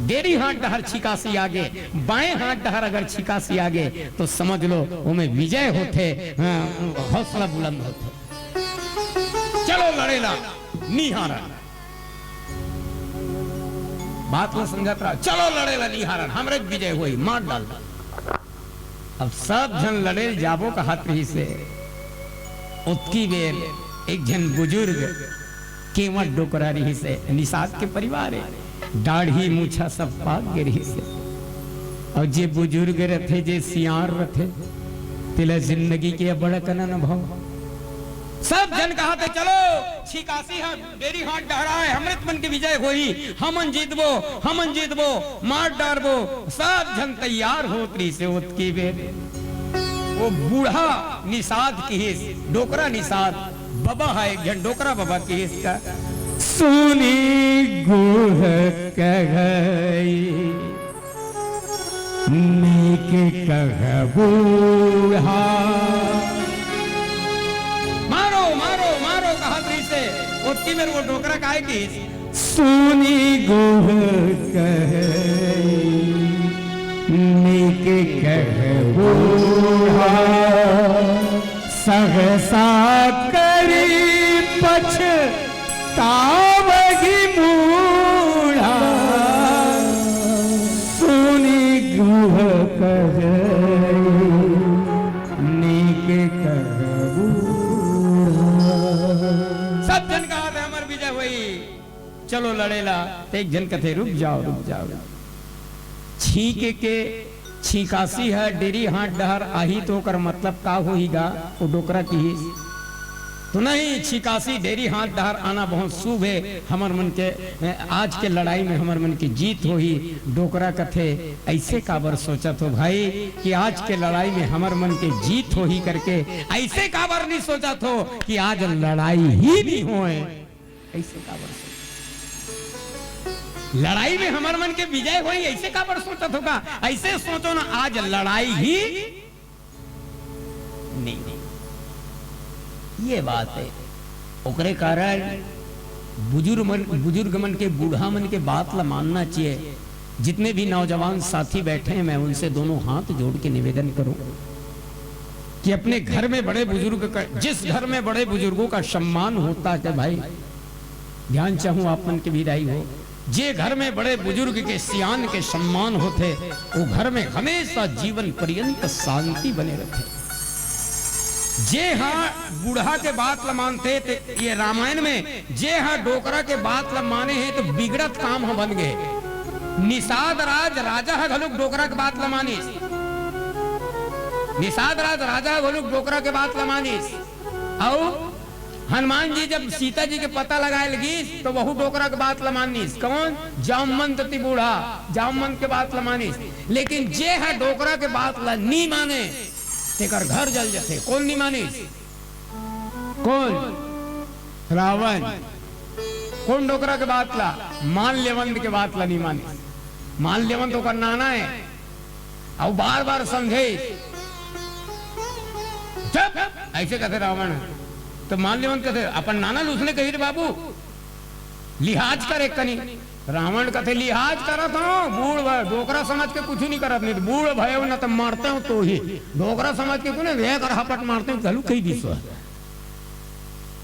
डेरी हाथ डहर छिकासी आगे, बाएं हाथ डहर अगर छिकासी आगे, तो समझ लो उनमें विजय होते, हौसला बुलंद होते। चलो लड़ेला निहारा, बात को समझत रहा, चलो लड़ेला निहारा, हमरे विजय हुई, मार डाल। अब सब जन लड़े जाबो का हाथ रही से। उत्की बेर एक जन बुजुर्ग केवट डोकरा रही से, निषाद के परिवार है, दाढ़ी मूछा सब पाक गे रही से। और जे बुजुर्ग रथे, जे सियार रथे, तिला जिंदगी के बड़कन अनुभव। सब जन कहा थे चलो छिकासी है डेरी हाथ डहराए, अमृत मन की विजय होई, हमन जीतबो, मार डारबो। सब जन तैयार होतरी से उत्की बेर वो बूढ़ा निषाद की हिस, डोकरा निषाद बाबा है एक जन डोकरा बाबा की हिस का सुनी गुह कगई नीक कह बूढ़ा। मारो कहा से उसकी मेरे वो डोकरा काहे की सुनी गुह कगई नीक कह बूढ़ा। सहसा करी पछतावगी मूढ़ा सुनी गुह कगई नीक कह बूढ़ा। सब जन कहा था हमार विजय हुई, चलो लड़ेला। तो एक जन कथे रुक जाओ, छीके के छिकासी है डेरी हाथ डहर आही तो कर मतलब का होईगा वो डोकरा की ही तो नहीं। छिकासी डेरी हाथ डहर आना बहुत शुभ है। हमर मन के आज के लड़ाई में हमर मन की जीत हो ही डोकरा कथे ऐसे काबर सोचत हो भाई कि आज के लड़ाई में हमर मन के जीत हो ही करके ऐसे काबर नहीं सोचत हो कि आज लड़ाई ही नहीं होए। ऐसे काबर लड़ाई में हमार मन के विजय होई ऐसे काबर सोचत होगा। ऐसे सोचो ना आज लड़ाई ही नहीं। ये बात है ओकरे कारण बुजुर्ग मन के बूढ़ा मन के बात ला मानना चाहिए। जितने भी नौजवान साथी बैठे हैं मैं उनसे दोनों हाथ जोड़ के निवेदन करूं कि अपने घर में बड़े बुजुर्ग का, जिस घर में बड़े बुजुर्गों का सम्मान होता है भाई ध्यान चाहूं आप मन की भी राय हो, जे घर में बड़े बुजुर्ग के सियान के सम्मान होते वो घर में हमेशा जीवन पर्यंत शांति बने रहते। जे हाँ बूढ़ा के बात ला मानते थे ये रामायण में, जे हाँ डोकरा के बात ला माने हैं तो बिगड़त काम हम बन गए। निषाद राज राजा है घलुक डोकरा के बात लमानिस, निषाद राज राजा है घलुक डोकरा के बात लमानिस। और हनुमान जी जब सीता जी के पता लगाए लगी तो वहू डोकरा के बात लमानिस। कौन? जामवंत ती बूढ़ा, जामवंत के बात लमानिस। लेकिन जे है डोकरा के बात ला नी माने तेकर घर जल जाते। कौन नी मानिस? कौन? रावण। कौन डोकरा के बात ला? माल्यवंत के बात ला नी मानिस। माल्यवंत होकर नाना है और बार बार समझे ऐसे कहते रावण। तो माल्यवंत कहते अपन नाना उसने कही रे बाबू लिहाज करे कनी। रावण कहते लिहाज करत हो बूढ़ डोकरा समझ के कुछ नहीं करत, नहीं बूढ़ भयो न तो मारते हो तो ही डोकरा समझ के कुने वे कर हपट मारते हो चलू कही दिसो।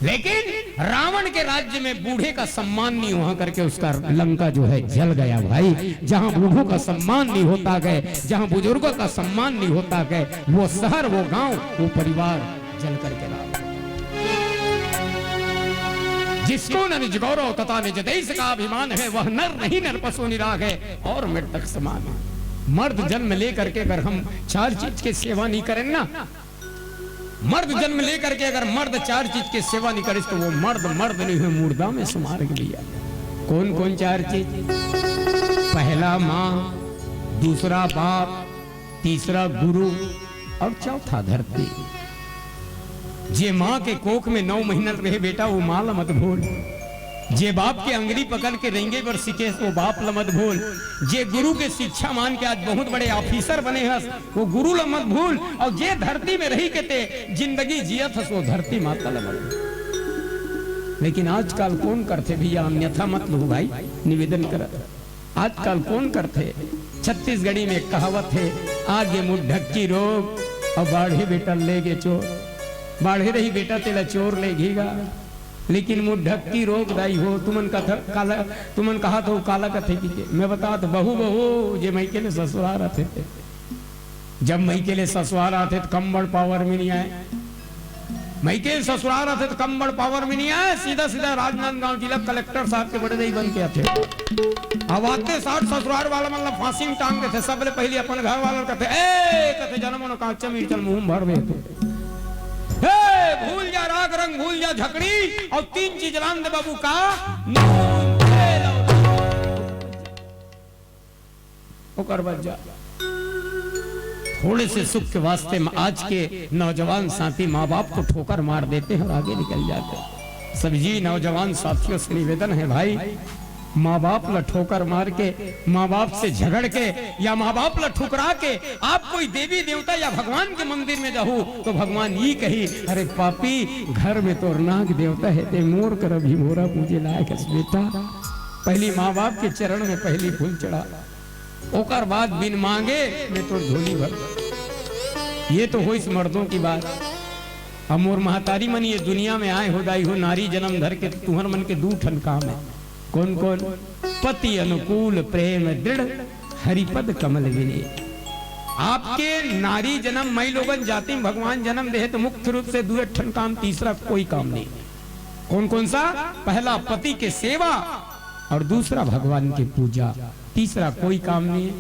लेकिन रावण के राज्य में बूढ़े का सम्मान नहीं हुआ करके उसका लंका जो है जल गया भाई। जहां बूढ़ों का सम्मान नहीं होता गए, जहां बुजुर्गों का सम्मान नहीं होता गए, वो शहर, वो गांव, वो परिवार जल करके रहा। जिसको न निज गौरव तथा निज देश का अभिमान है वह नर नहीं नर पशु निराग है और मृतक समान है। मर्द जन्म लेकर के अगर हम 4 चीज की सेवा नहीं करें ना, मर्द जन्म लेकर के अगर मर्द 4 चीज की सेवा नहीं करे तो वो मर्द मर्द नहीं हुए मुर्दा में सुमार के लिया। कौन कौन 4 चीज? पहला माँ, दूसरा बाप, तीसरा गुरु और चौथा धरती। जे माँ के कोख में 9 महीना रहे बेटा वो माँ मत भूल। जे बाप के अंगली पकड़ के रेंगे पर सीखे वो बाप मत भूल। जे गुरु के शिक्षा मान के आज बहुत बड़े ऑफिसर बने हस वो गुरु मत भूल। और जे धरती में रही के ते जिंदगी जियत हस वो धरती माता मत। लेकिन आजकल कौन करते भैया, अन्यथा मत लो भाई, निवेदन करत। आजकल कौन करते? छत्तीसगढ़ी में कहावत है आगे मुंह ढक्की रोग और बाढ़े बेटा ले गे चोर। बाढ़े रही बेटा तेला चोर ले घेगा, लेकिन मुंह ढक्की रोक दाई हो। तुमन कहा तो काला कथे की मैं बता तो बहू बहू जे मई के लिए ससुराल आते थे। जब मई के लिए ससुराल आते तो कम बड़ पावर में नहीं आए। मई के ससुराल आते तो कम बड़ पावर में नहीं आए। सीधा सीधा राजनांदगांव जिला कलेक्टर साहब के बड़े दही बन के आते। अब आते 60 ससुराल वाला मतलब फांसी में टांग देते। सबले पहले अपन घर वाला कहते जन्म कांचा मीर चल मुंह भर में भूल जा राग रंग भूल जा झकड़ी और 3 चीज लान दे बाबू का ओकर बच जा। थोड़े से सुख के वास्ते में आज के नौजवान साथी माँ बाप को ठोकर मार देते हैं और आगे निकल जाते हैं। सभी नौजवान साथियों से निवेदन है भाई, माँ बाप ला ठोकर मार के, माँ बाप से झगड़ के या माँ बाप ला ठुकरा के आप कोई देवी देवता या भगवान के मंदिर में जाओ तो भगवान ये कही अरे पापी घर में तो नाग देवता है ते मोर कर भी मोरा पूजे लायक बेटा। पहली माँ बाप के चरण में पहली फूल चढ़ा, ओकर बाद बिन मांगे मैं तो झोली भर। ये तो हो इस मर्दों की बात। अब मोर महतारी मन ये दुनिया में आए हो दाई हो नारी जन्म धर के तुहर मन के 2 ठन काम है। कौन कौन? पति अनुकूल प्रेम दृढ़ हरिपद कमल विने। आपके नारी जन्म मई लोगन जाति में भगवान जन्म दे तो मुख्य रूप से 2 ठन काम, तीसरा कोई काम नहीं। कौन कौन सा? पहला पति के सेवा और दूसरा भगवान की पूजा, तीसरा कोई काम नहीं।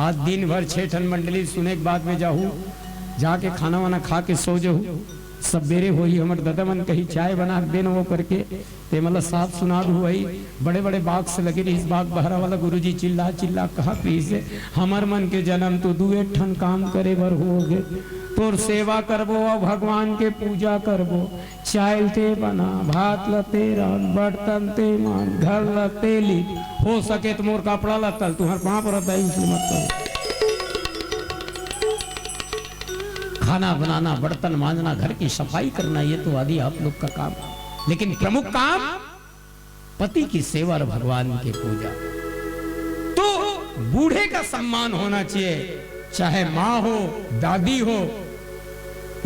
आज दिन भर 6 ठन मंडली सुने के बाद में जाहू जाके खाना वाना खा के सो जाहू। सवेरे हो ही हमर दादा मन कही चाय बना देन वो करके ते मतलब साफ सुना दू वही बड़े बड़े बाग से लगे इस बाग बहरा वाला गुरुजी चिल्ला चिल्ला कहा पीसे हमर मन के जन्म तो 2 ठन काम करे बर होगे तोर सेवा करबो और भगवान के पूजा करबो। चाय ते बना, भात लते रन, बर्तन ते मान, घर लते ली, हो सके तो मोर कपड़ा लतल तुहर पाँव पर दई मत कर। खाना बनाना, बर्तन मांजना, घर की सफाई करना ये तो आदि आप लोग का काम, लेकिन प्रमुख काम पति की सेवा और भगवान की पूजा। तो बूढ़े का सम्मान होना चाहिए, चाहे माँ हो, दादी हो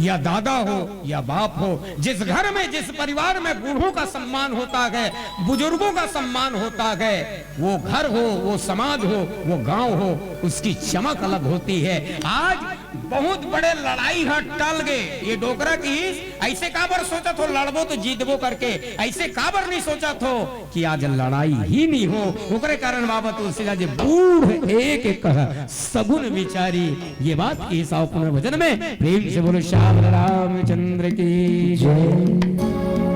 या दादा हो या बाप हो। जिस घर में, जिस परिवार में बूढ़ों का सम्मान होता है, बुजुर्गों का सम्मान होता है, वो घर हो, वो समाज हो, वो गांव हो, उसकी चमक अलग होती है। आज बहुत बड़े लड़ाई है टल गए ये डोकरा की ऐसे काबर सोचा थो लड़बो तो जीतबो करके ऐसे काबर नहीं सोचा थो कि आज लड़ाई ही नहीं हो ओकरे कारण बाबा तुलसीदास जी बूढ़ एक एक कह सगुन विचारी ये बात की साव पुनर्वचन में प्रेम से बोलो श्याम रामचंद्र की जय।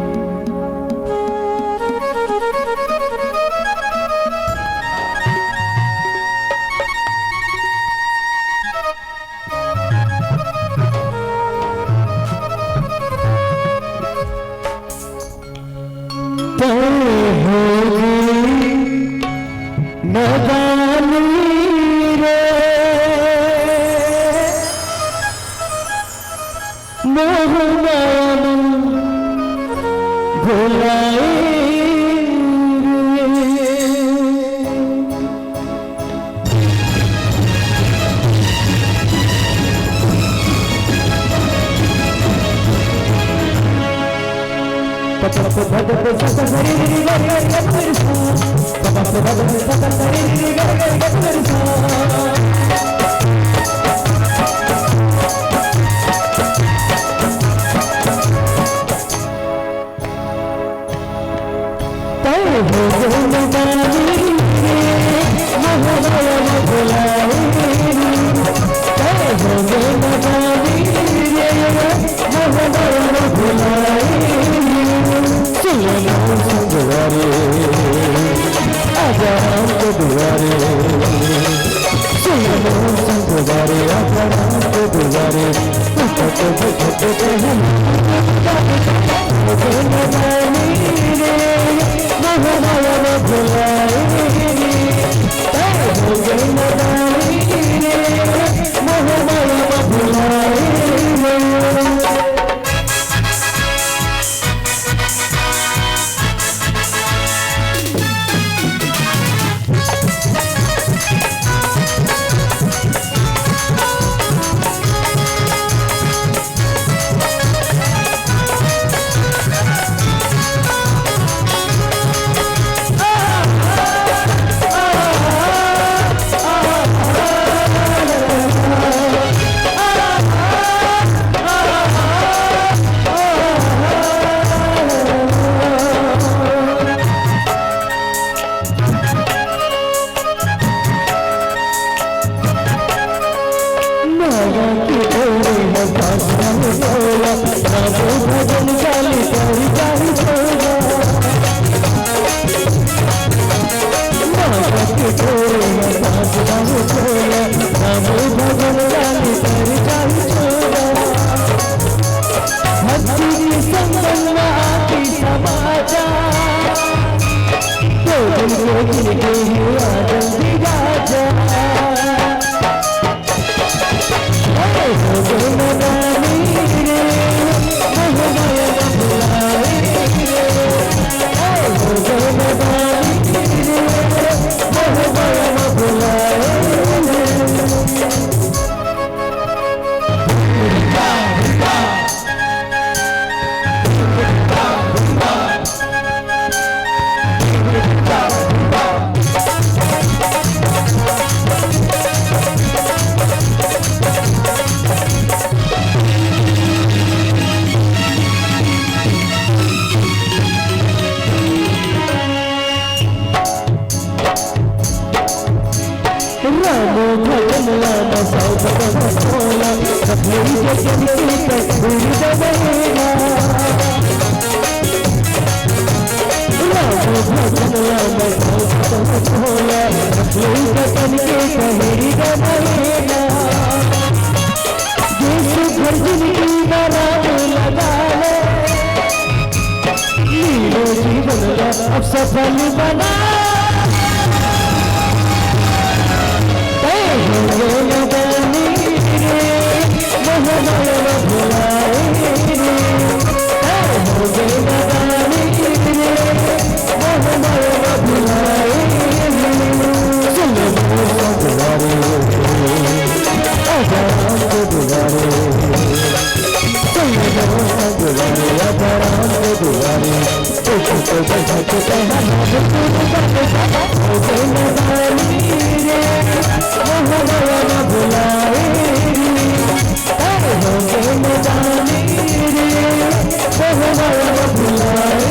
अब सफल बना बुलाए हो गए न जाने रे बहुमाया भुलाए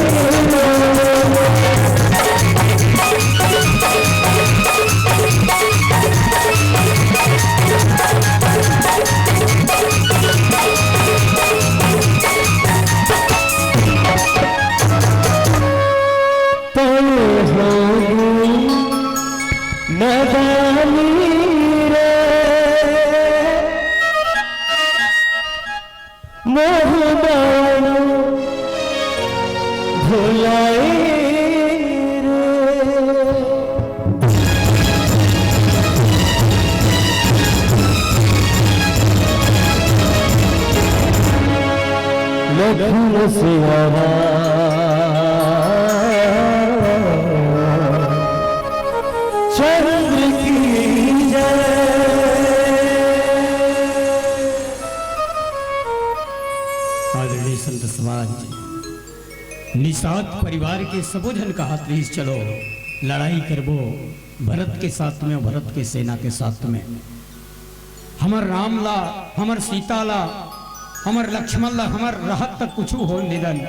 चंद्र की जय। आदरणीय संत समाज, निषाद परिवार के सबो जन का हाथ रीस चलो लड़ाई करबो भरत के साथ में, भरत के सेना के साथ में। हमर राम ला, हमर सीता ला, हमर लक्ष्मण ला, हमर राहत तक कुछ हो निधन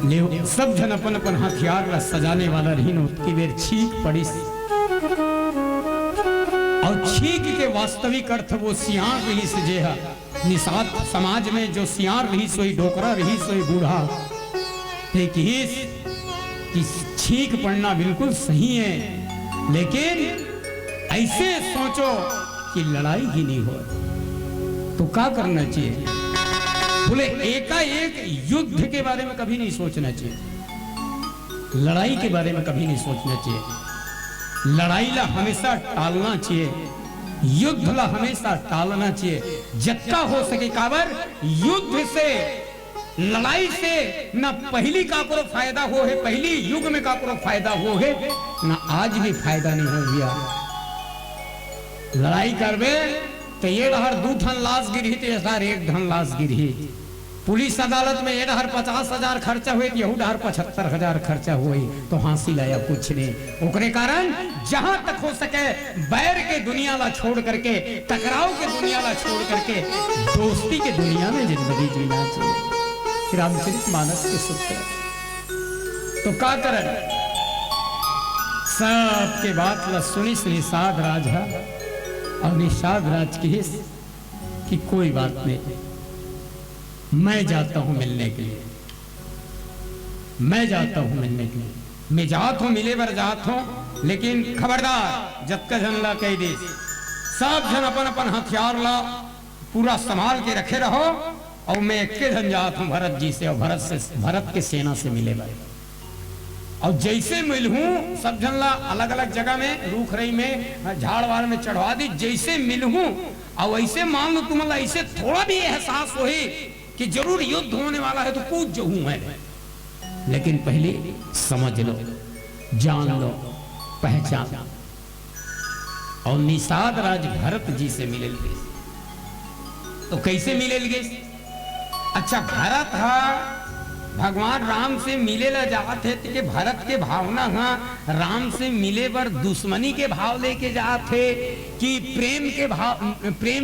ले सब जन अपन अपन हथियार ला सजाने वाला रही नो की बेर छीक पड़ी और छीक के वास्तविक अर्थ वो सियार रही से जे है। निषाद समाज में जो सियार रही सोई डोकरा रही सोई बूढ़ा ठीक कि छीक पड़ना बिल्कुल सही है, लेकिन ऐसे सोचो कि लड़ाई ही नहीं हो तो क्या करना चाहिए? बोले एकाएक युद्ध के बारे में कभी नहीं सोचना चाहिए, लड़ाई के बारे में कभी नहीं सोचना चाहिए। लड़ाई ला हमेशा टालना चाहिए, युद्ध ला हमेशा टालना चाहिए जितना हो सके। काबर युद्ध से, लड़ाई से न पहली का कोई फायदा हो है, पहली युग में का कोई फायदा हो है, न आज भी फायदा नहीं हो गया। लड़ाई करबे तो ये डहर 2 ठन लाश गिरी तो यार 1 ठन लाश गिरी। पुलिस अदालत में ये डहर 50,000 खर्चा हुए, यहू डहर 75,000 खर्चा हुई तो हासिल आया कुछ नहीं। ओकरे कारण जहां तक हो सके बैर के दुनिया ला छोड़ करके, टकराव के दुनिया ला छोड़ करके दोस्ती के दुनिया में जिंदगी जीना चाहिए। रामचरितमानस के सूत्र तो का करन सबके बात ला सुनी निषाद राज है और निषाद राज की कोई बात नहीं, मैं जाता हूं मिलने के लिए, मैं जाता हूं मिलने के लिए, मैं जात हूं मिले बर जात हूं, लेकिन खबरदार जब का जन ला कह दे सब जन अपन अपन हथियार ला पूरा संभाल के रखे रहो और मैं एक जन जात हूं भरत जी से और भरत के सेना से मिले बर। और जैसे मिलूं सब जन ला अलग अलग जगह में रूख रही में झाड़वाड़ में चढ़वा दी, जैसे मिलूं और वैसे मान लो तुम्हारा ऐसे थोड़ा भी एहसास हो कि जरूर युद्ध होने वाला है तो कूद जाऊं मैं, लेकिन पहले समझ लो, जान लो, पहचान। और निषाद राज भरत जी से मिले तो कैसे मिले? अच्छा भरत हा भगवान राम से मिले ला जात है कि भरत के भावना हाँ राम से मिले बर दुश्मनी के भाव लेके जात है कि प्रेम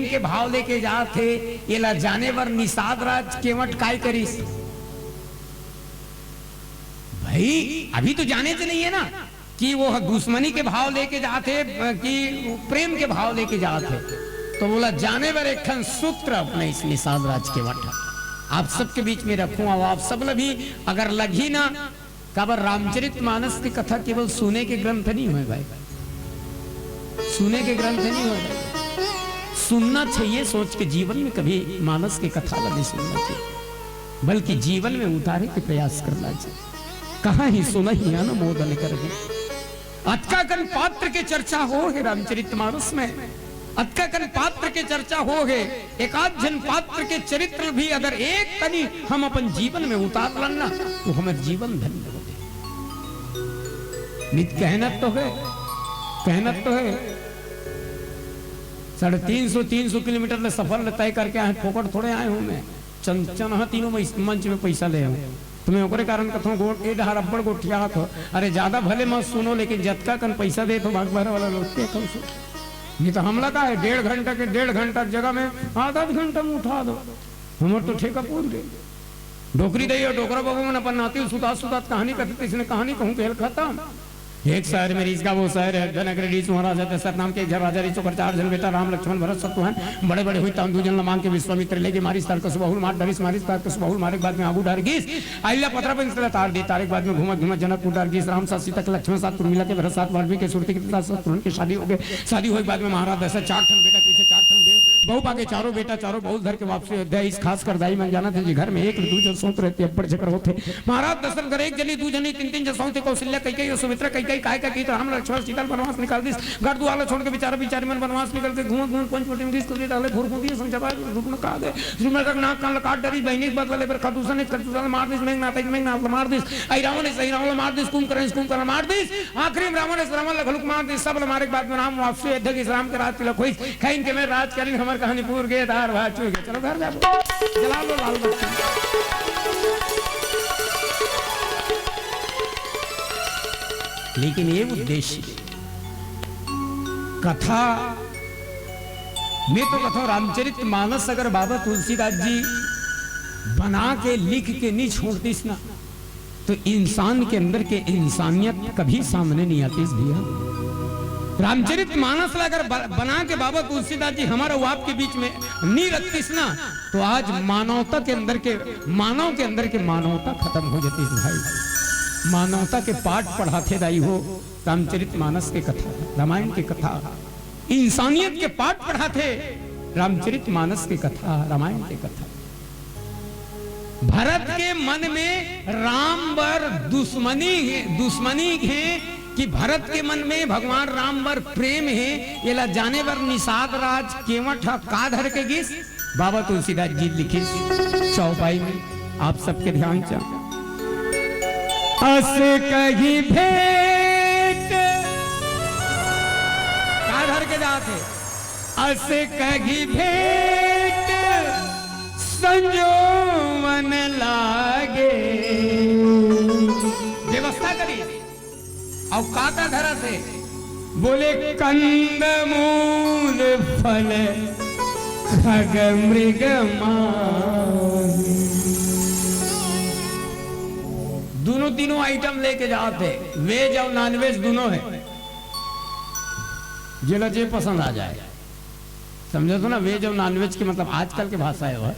के भाव लेके जात है, ये ला जाने बर निषाद राज केवट काय करीस? भाई अभी तो जाने से नहीं है ना कि वो दुश्मनी के भाव लेके जाते कि प्रेम के भाव लेके जाते, तो बोला जाने बर एक सूत्र अपने इस निषाद राज केवट आप सबके बीच में रखूं और आप सब भी अगर लगी ना काबर रामचरितमानस की कथा केवल सुने के ग्रंथ नहीं हुए भाई, सुने के ग्रंथ नहीं हुए, सुनना चाहिए सोच के जीवन में कभी मानस की कथा नहीं सुनना चाहिए बल्कि जीवन में उतारे के प्रयास करना चाहिए। कहां ही सुना ही अनुमोदन करके अतकाकन पात्र के चर्चा हो है रामचरितमानस में, अतकाकन पात्र के चर्चा हो है, एकाध जन पात्र के चरित्र भी अगर एक कनी हम अपन जीवन में उतार लन्ना तो हमारे जीवन धन्य हो गए। नित कहनत तो है, कहनत तो है 350 किलोमीटर ले सफर तय करके आए, फोकट थोड़े आए हूं मैं, चन तीनों मंच में पैसा ले आऊं तुम्हें ओकरे कारण कथो गोट ए डहर अब्बड़ गोठिया हो, अरे ज्यादा भले मत सुनो लेकिन जतका कन पैसा दे तो भाग भरे वाला लोग के कम सु नहीं तो हमला का है 1.5 घंटा जगह में आधा घंटा में उठा दो। हमारे तो ठेका पूर गए। डोकरी दई और डोकरा बाबू में अपन नाती सुता सुता कहानी करते, इसने कहानी कहूँ खेल खत्म। एक शायर में इसका वो शायर है, जनक रीस महाराज है दशरथ नाम के एक राजा रीचो कर 4 जन बेटा राम लक्ष्मण भरत शत्रुघ्न बड़े बड़े हुई ताम दूजन लमांग के विश्वामित्र लेके मारी तार कस बहुल मार डरिस मारी तार कस बहुल मारे बाद में आगू डार गीस आइला पत्रा पर इंस्टला तार दी तारीख बाद में घूमत घूमत जनकपुर डार गीस राम साथ सीता के लक्ष्मण साथ उर्मिला के भरत साथ वाल्मीकि के सुरती के साथ शत्रुघ्न की शादी हो गई। शादी हुई बाद में महाराज दशरथ 4 ठन बेटा पीछे 4 ठन बहु पाके चारों बेटा चारों बहुत धर के वापसी अयोध्या। इस खास कर दाई में जाना थे जी घर में एक दूजन सोच रहते अब्बड़ चक्र होते। महाराज दशरथ घर एक जनी 2 जनी 3 जन सोते कौशल्या कई सुमित्रा कई काय का की तो राम लक्ष्मण सीता वनवास निकाल दिस घर दुआला छोड़ के बेचारा बिचारी मन वनवास निकल के घूम घूम पंचवटी में दिस कर डाले फुर फुर दिए समझा रुकन का दे सुमित्रा का नाक कान काट डरी बहनी बात वाले पर खदूसन मार दिस मेघनाथ मार दिस आई रावण मार दिस कुंभकर्ण मार दिस आखिरी में रावण लखलुक मार दिस सब मारे के बाद में राम वापसी अयोध्या के राम के राज तिलक हुई खैन के में राजकालीन हमार कहानी पूर गए धार भात चुर गए। चलो घर जा जला लो लाल बत्ती। लेकिन ये उद्देश्य कथा में तो कथा रामचरित मानस अगर बाबा तुलसीदास जी बना के लिख के नहीं छोड़ती ना तो इंसान के अंदर के इंसानियत कभी सामने नहीं आती भैया। रामचरित मानस अगर बना के बाबा तुलसीदास जी हमारा वो आपके बीच में नहीं रखती ना तो आज मानवता के अंदर के मानवता खत्म हो जाती है भाई। मानवता के पाठ पढ़ाते दाई हो रामचरित मानस के कथा रामायण की कथा इंसानियत के पाठ पढ़ाते रामचरित मानस की कथा रामायण की कथा। भरत के मन में राम वर दुश्मनी है कि भरत के मन में भगवान राम वर प्रेम है ये ला जाने वर निषाद राज केवट का धर के गिस बाबा तुलसीदास जी लिखी चौपाई में आप सबके ध्यान चा अस कहीं भेंट का धर के जाते अस कहीं भेंट संजोवन लागे व्यवस्था करी और काका धरा थे बोले कंद मूल फल खग मृग दोनों तीनों आइटम लेके जाते वेज और नॉन वेज दोनों है जिला जे पसंद आ जाए समझे तो ना। वेज और नॉन वेज की मतलब आजकल की भाषा है वह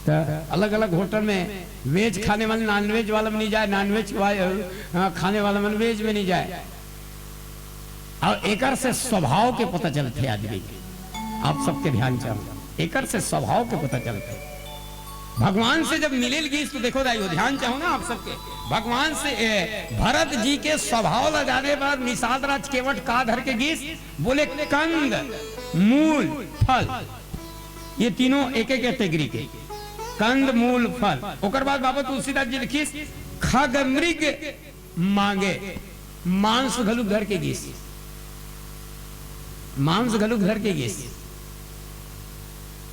तो अलग अलग होटल में वेज खाने वाले नॉन वेज वाला में नहीं जाए नॉन वेज खाने वाला में वेज में नहीं जाए। और एकर से स्वभाव के पता चलते आदमी आप सबके ध्यान चाहो एकर से स्वभाव के पता चलते भगवान से जब मिलेगी तो देखो दाई ध्यान चाहो ना आप सबके भगवान से भरत जी के स्वभाव लगाने पर निषाद राज केवट का धर के गीस बोले कंद मूल फल ये तीनों एक कैटेगरी के कंद मूल फल। ओकर बाद बाबा तुलसीदास जी लिखी खग मृग मांगे मांस घलुक धर के गीस मांस घलुक धर के गीस।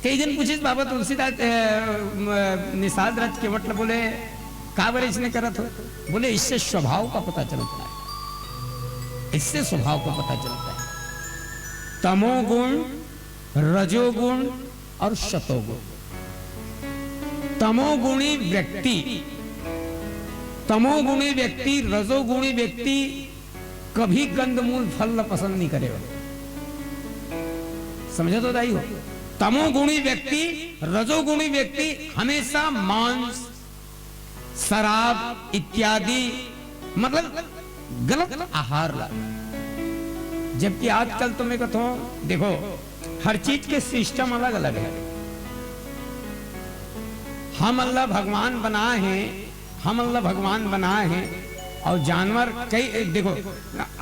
कई जन पूछे बाबा तुलसीदास निषाद राज केवट बोले का बार इसने करत हो बोले इससे स्वभाव का पता चलता है इससे स्वभाव का पता चलता है। तमोगुण रजोगुण और शतोगुण। तमोगुणी व्यक्ति रजोगुणी व्यक्ति कभी कंदमूल फल पसंद नहीं करेगा समझे तो दाई हो। तमोगुणी व्यक्ति रजोगुणी व्यक्ति हमेशा मांस शराब इत्यादि मतलब गलत आहार ला। जबकि आजकल तो मैं कहता हूं देखो हर चीज के सिस्टम अलग अलग है। हम अल्लाह भगवान बनाए हैं और जानवर कई देखो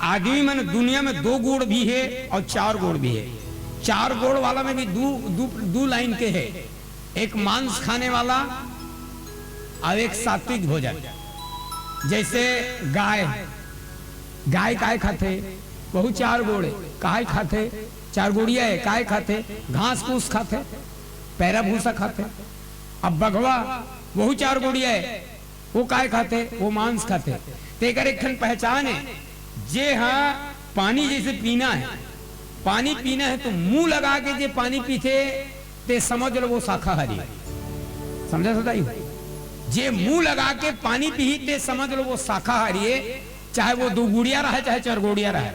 आदमी में दुनिया में 2 गुण भी है और 4 गुण भी है। 4 गुण वाला में भी दो लाइन के है एक मांस खाने वाला और एक सात्विक भोजन। जैसे गाय काय खाते बहु 4 गोड़े काय खाते 4 गोड़िया है काय खाते घास फूस खाते पैरा भूसा खाते। अब बघवा वह 4 गोड़िया है वो काय खाते वो मांस खाते। तेकर एक पहचान है जे हाँ पानी जैसे पीना है पानी पीना है तो मुंह लगा के जे पानी पीते ते समझ लो वो शाकाहारी है। समझा सदाई? जे मुंह लगा के पानी पीते समझ लो वो शाकाहारी है, चाहे वो 2 गुड़िया रहे चाहे 4 गुड़िया रहे।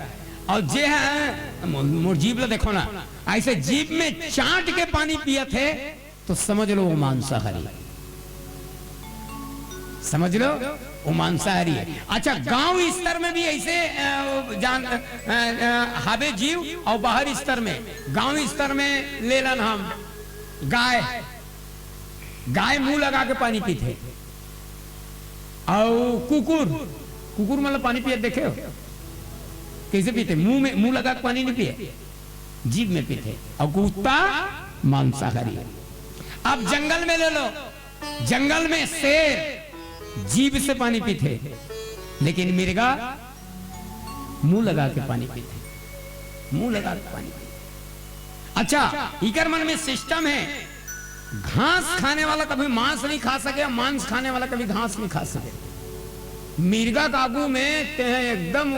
और जे है मोर जीभ ला देखो ना, ऐसे जीभ में चाट के पानी पिया थे तो समझ लो वो मांसाहारी है। समझ लो वो मांसाहारी है। अच्छा, गांव स्तर में भी ऐसे जान हावे जीव, और बाहर स्तर में, गांव स्तर में ले लन हम गाय, गाय मुंह लगा के पानी पीते, और कुकुर, कुकुर मतलब पानी पिए देखे हो कैसे पीते? मुंह में मुंह लगा के पानी नहीं पिए, जीभ में पीते। और कुत्ता मांसाहारी है। अब जंगल में ले लो, जंगल में शेर जीभ से पानी पीते, लेकिन मिर्गा मुंह लगा के पानी पीते, मुंह लगा के पानी पीते। अच्छा, इकर मन में सिस्टम है, घास खाने वाला कभी मांस नहीं खा सके, मांस खाने वाला कभी घास नहीं खा सके। मिर्गा काबू में एकदम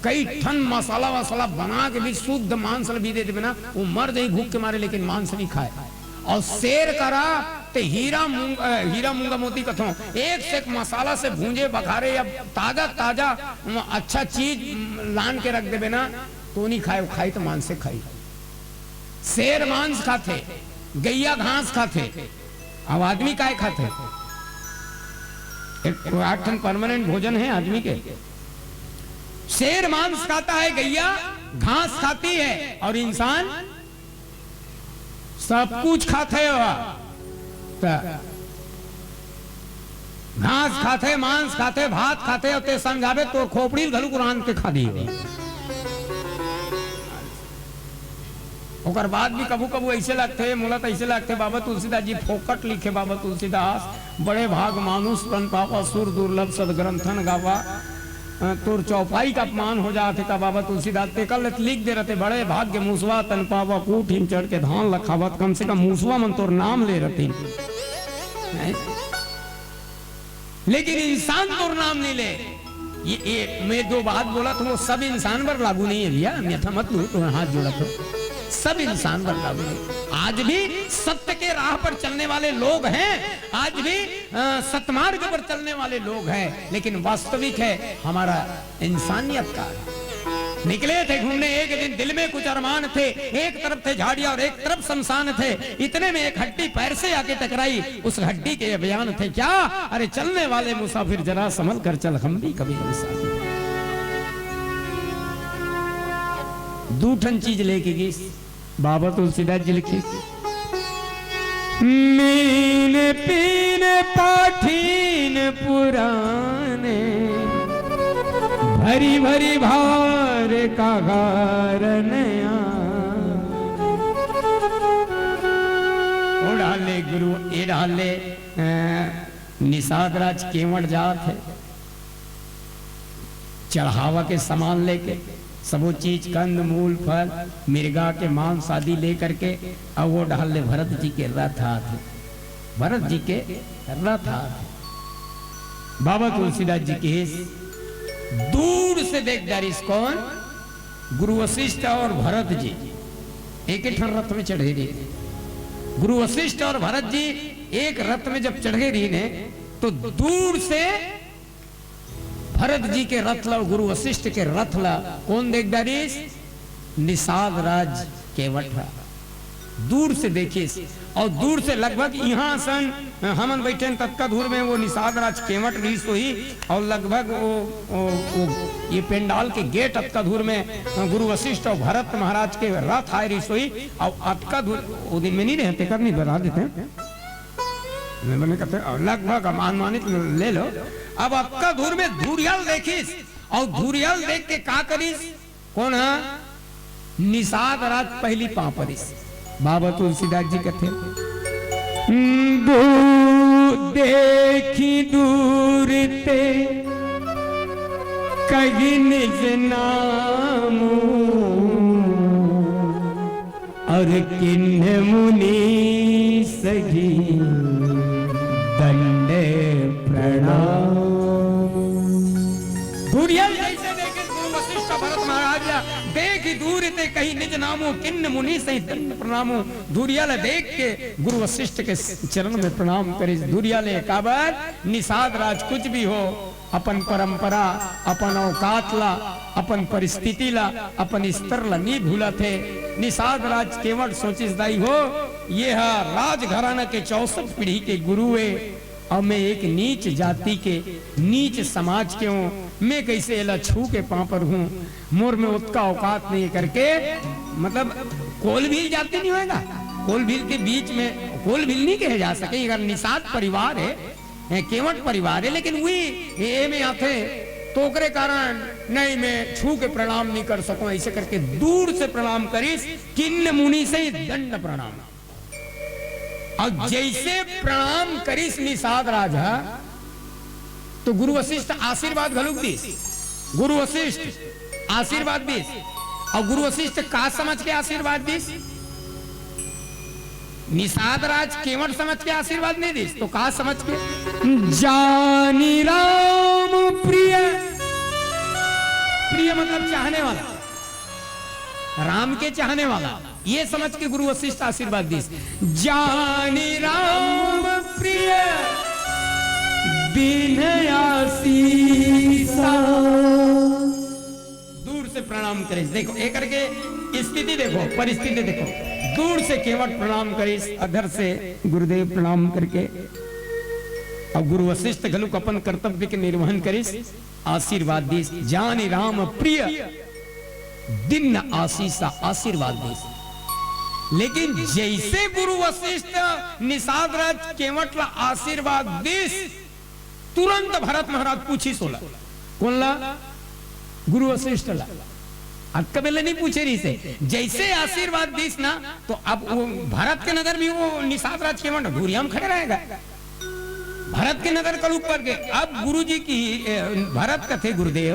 कई टन मसाला वसाला बना के भी शुद्ध मांस भी दे देना, वो मर जाए भूख के मारे, लेकिन मांस नहीं खाए। और शेर करा ते हीरा मूंगा मोती कथो एक से एक मसाला से भूंजे बखारे या ताजा ताजा अच्छा चीज लान के रख देवे ना तो नहीं खाए, खाई तो मांस से खाई। शेर मांस खाते, गैया घास खाते, अब आदमी काय खाते? एक 8 टन परमानेंट भोजन है आदमी के। शेर मांस खाता है, गैया घास खाती है, और इंसान सब कुछ खाते हो। घास खाते, मांस खाते, भात खाते, और ते समझावे तो खोपड़ी घलू कुरान के खा दी। ओकर बाद भी कबू कबू ऐसे लगते, मुला तो ऐसे लगते बाबा तुलसीदास जी फोकट लिखे, बाबा तुलसीदास बड़े भाग मानुष बन पावा, सुर दुर्लभ सदग्रंथन गावा, तोर चौपाई का अपमान हो जाते का बाबा तुलसीदास ते कल लिख दे रहते, बड़े भाग्य मूसवा तन पावा, कूट हिम चढ़ के धान लखावत, कम से कम मूसवा मन तोर नाम ले रहती, लेकिन इंसान तोर नाम नहीं ले। ये मैं 2 बात बोला तो वो सब इंसान पर लागू नहीं है भैया, अन्यथा मत लो, तो हाथ जोड़ा तो सब इंसान पर लागू नहीं। आज भी सत्य के राह पर चलने वाले लोग हैं, आज भी सतमार्ग पर चलने वाले लोग हैं, लेकिन वास्तविक है हमारा इंसानियत का। निकले थे घूमने एक दिन, दिल में कुछ अरमान थे, एक तरफ थे झाड़ियां और एक तरफ शमशान थे, इतने में एक हड्डी पैर से आके टकराई, उस हड्डी के बयान थे क्या? अरे चलने वाले मुसाफिर जरा संभल कर चल, हम भी कभी कभी साथ। 2 ठन चीज लेके गई बाबा तुलसीदास जी लिखे, मीन पीन पाठीन पुराने, भरी भरी भार का गारनया। ओ डाले गुरु ए डाले निषाद राज केवट जात है, चढ़ावा के सामान लेके सबो चीज कंद मूल फल मिर्गा के मांस आदि लेकर के, और वो डाल ले भरत जी के रथ हाथ, भरत जी के रथ हाथ। बाबा तुलसीदास जी के दूर से देख दारिस कौन? गुरु वशिष्ठ और भरत जी एक ही रथ में चढ़े रही। गुरु वशिष्ठ और भरत जी एक रथ में जब चढ़े रही ने, तो दूर से भरत जी के रथ ला, गुरु वशिष्ठ के रथ ला कौन देख दारिस? निषाद राज केवट दूर से देखिए, और दूर से लगभग यहाँ सन हमन बैठे तत्का दूर में वो निषाद राज केवट रही सोई, और लगभग वो ये पेंडाल के गेट अतका दूर में गुरु वशिष्ठ और भरत महाराज के रथ आए रही सोई, और अतका दूर वो दिन में नहीं रहते, कर नहीं बता देते मैंने कहते लगभग अनुमानित ले लो। अब अतका दूर में धूरियल देखिस, और धूरियल देख के का करिस? कौन है? निषाद राज पहली पापरिस। बाबा तुलसीदास जी कहते देखी दूर ते कहीं निज नाम, और किन्ह मुनि सही दंडे प्रणाम। धूरियल जैसे देखे गुरु वशिष्ठ भरत महाराज देखी दूर ते कही निज नामो किन्न मुनि सही दंड प्रणामो। धुरियाल देख के गुरु वशिष्ठ के चरण में प्रणाम करे। धुरियाल काबर निषाद राज कुछ भी हो, अपन परंपरा, अपन औकात ला, अपन परिस्थिति ला, अपन स्तर ला नहीं भूला थे। निषाद राज केवट सोचिस दाई हो, ये राज घराना के 64 पीढ़ी के गुरु है, और मैं एक नीच जाति के, नीच समाज के हूँ, मैं कैसे एला छू के पापर हूँ, मोर में उसका औकात नहीं करके, मतलब कोलभील जाति नहीं होएगा, कोलभील के बीच में कोलभील नहीं कहे जा सके। अगर निषाद परिवार है, केवट परिवार है, लेकिन वही ये में आते तो ओकरे कारण नहीं मैं छू के प्रणाम नहीं कर सकूं, ऐसे करके दूर से प्रणाम करीस, किन्न मुनि से दंड प्रणाम। और जैसे प्रणाम करीस निषाद राजा, तो गुरु वशिष्ठ आशीर्वाद घलुक दीस, गुरु वशिष्ठ आशीर्वाद दीस। और गुरु वशिष्ठ का समझ के आशीर्वाद दीस? निषाद राज केवट समझ के आशीर्वाद नहीं दीस, तो का समझ के? जानी राम प्रिय, प्रिय मतलब चाहने वाला, राम के चाहने वाला, ये समझ के गुरु वशिष्ठ आशीर्वाद दीस। जानी राम प्रिय बिनय आशीषा। दूर से प्रणाम करे। देखो एक करके स्थिति देखो, परिस्थिति देखो। दूर से केवट प्रणाम करीस, अधर से गुरुदेव प्रणाम करके, और गुरु वशिष्ठ घलुक अपन कर्तव्य के निर्वहन करीस, आशीर्वाद दीस। जानी राम प्रिय दिन आशीषा, आशीर्वाद दीस। लेकिन जैसे गुरु वशिष्ठ निषाद राज केवट ला आशीर्वाद दीस, तुरंत भरत महाराज पूछी सोला, कौन ला? गुरु वशिष्ठ ला। अक्का बेले नहीं पूछे रही से, जैसे आशीर्वाद दीस ना, तो अब वो भरत के नगर भी वो निषाद राज केवट धुरिया में खड़े रहेगा। भरत के नगर का ऊपर के, अब गुरु जी की भरत का थे गुरुदेव,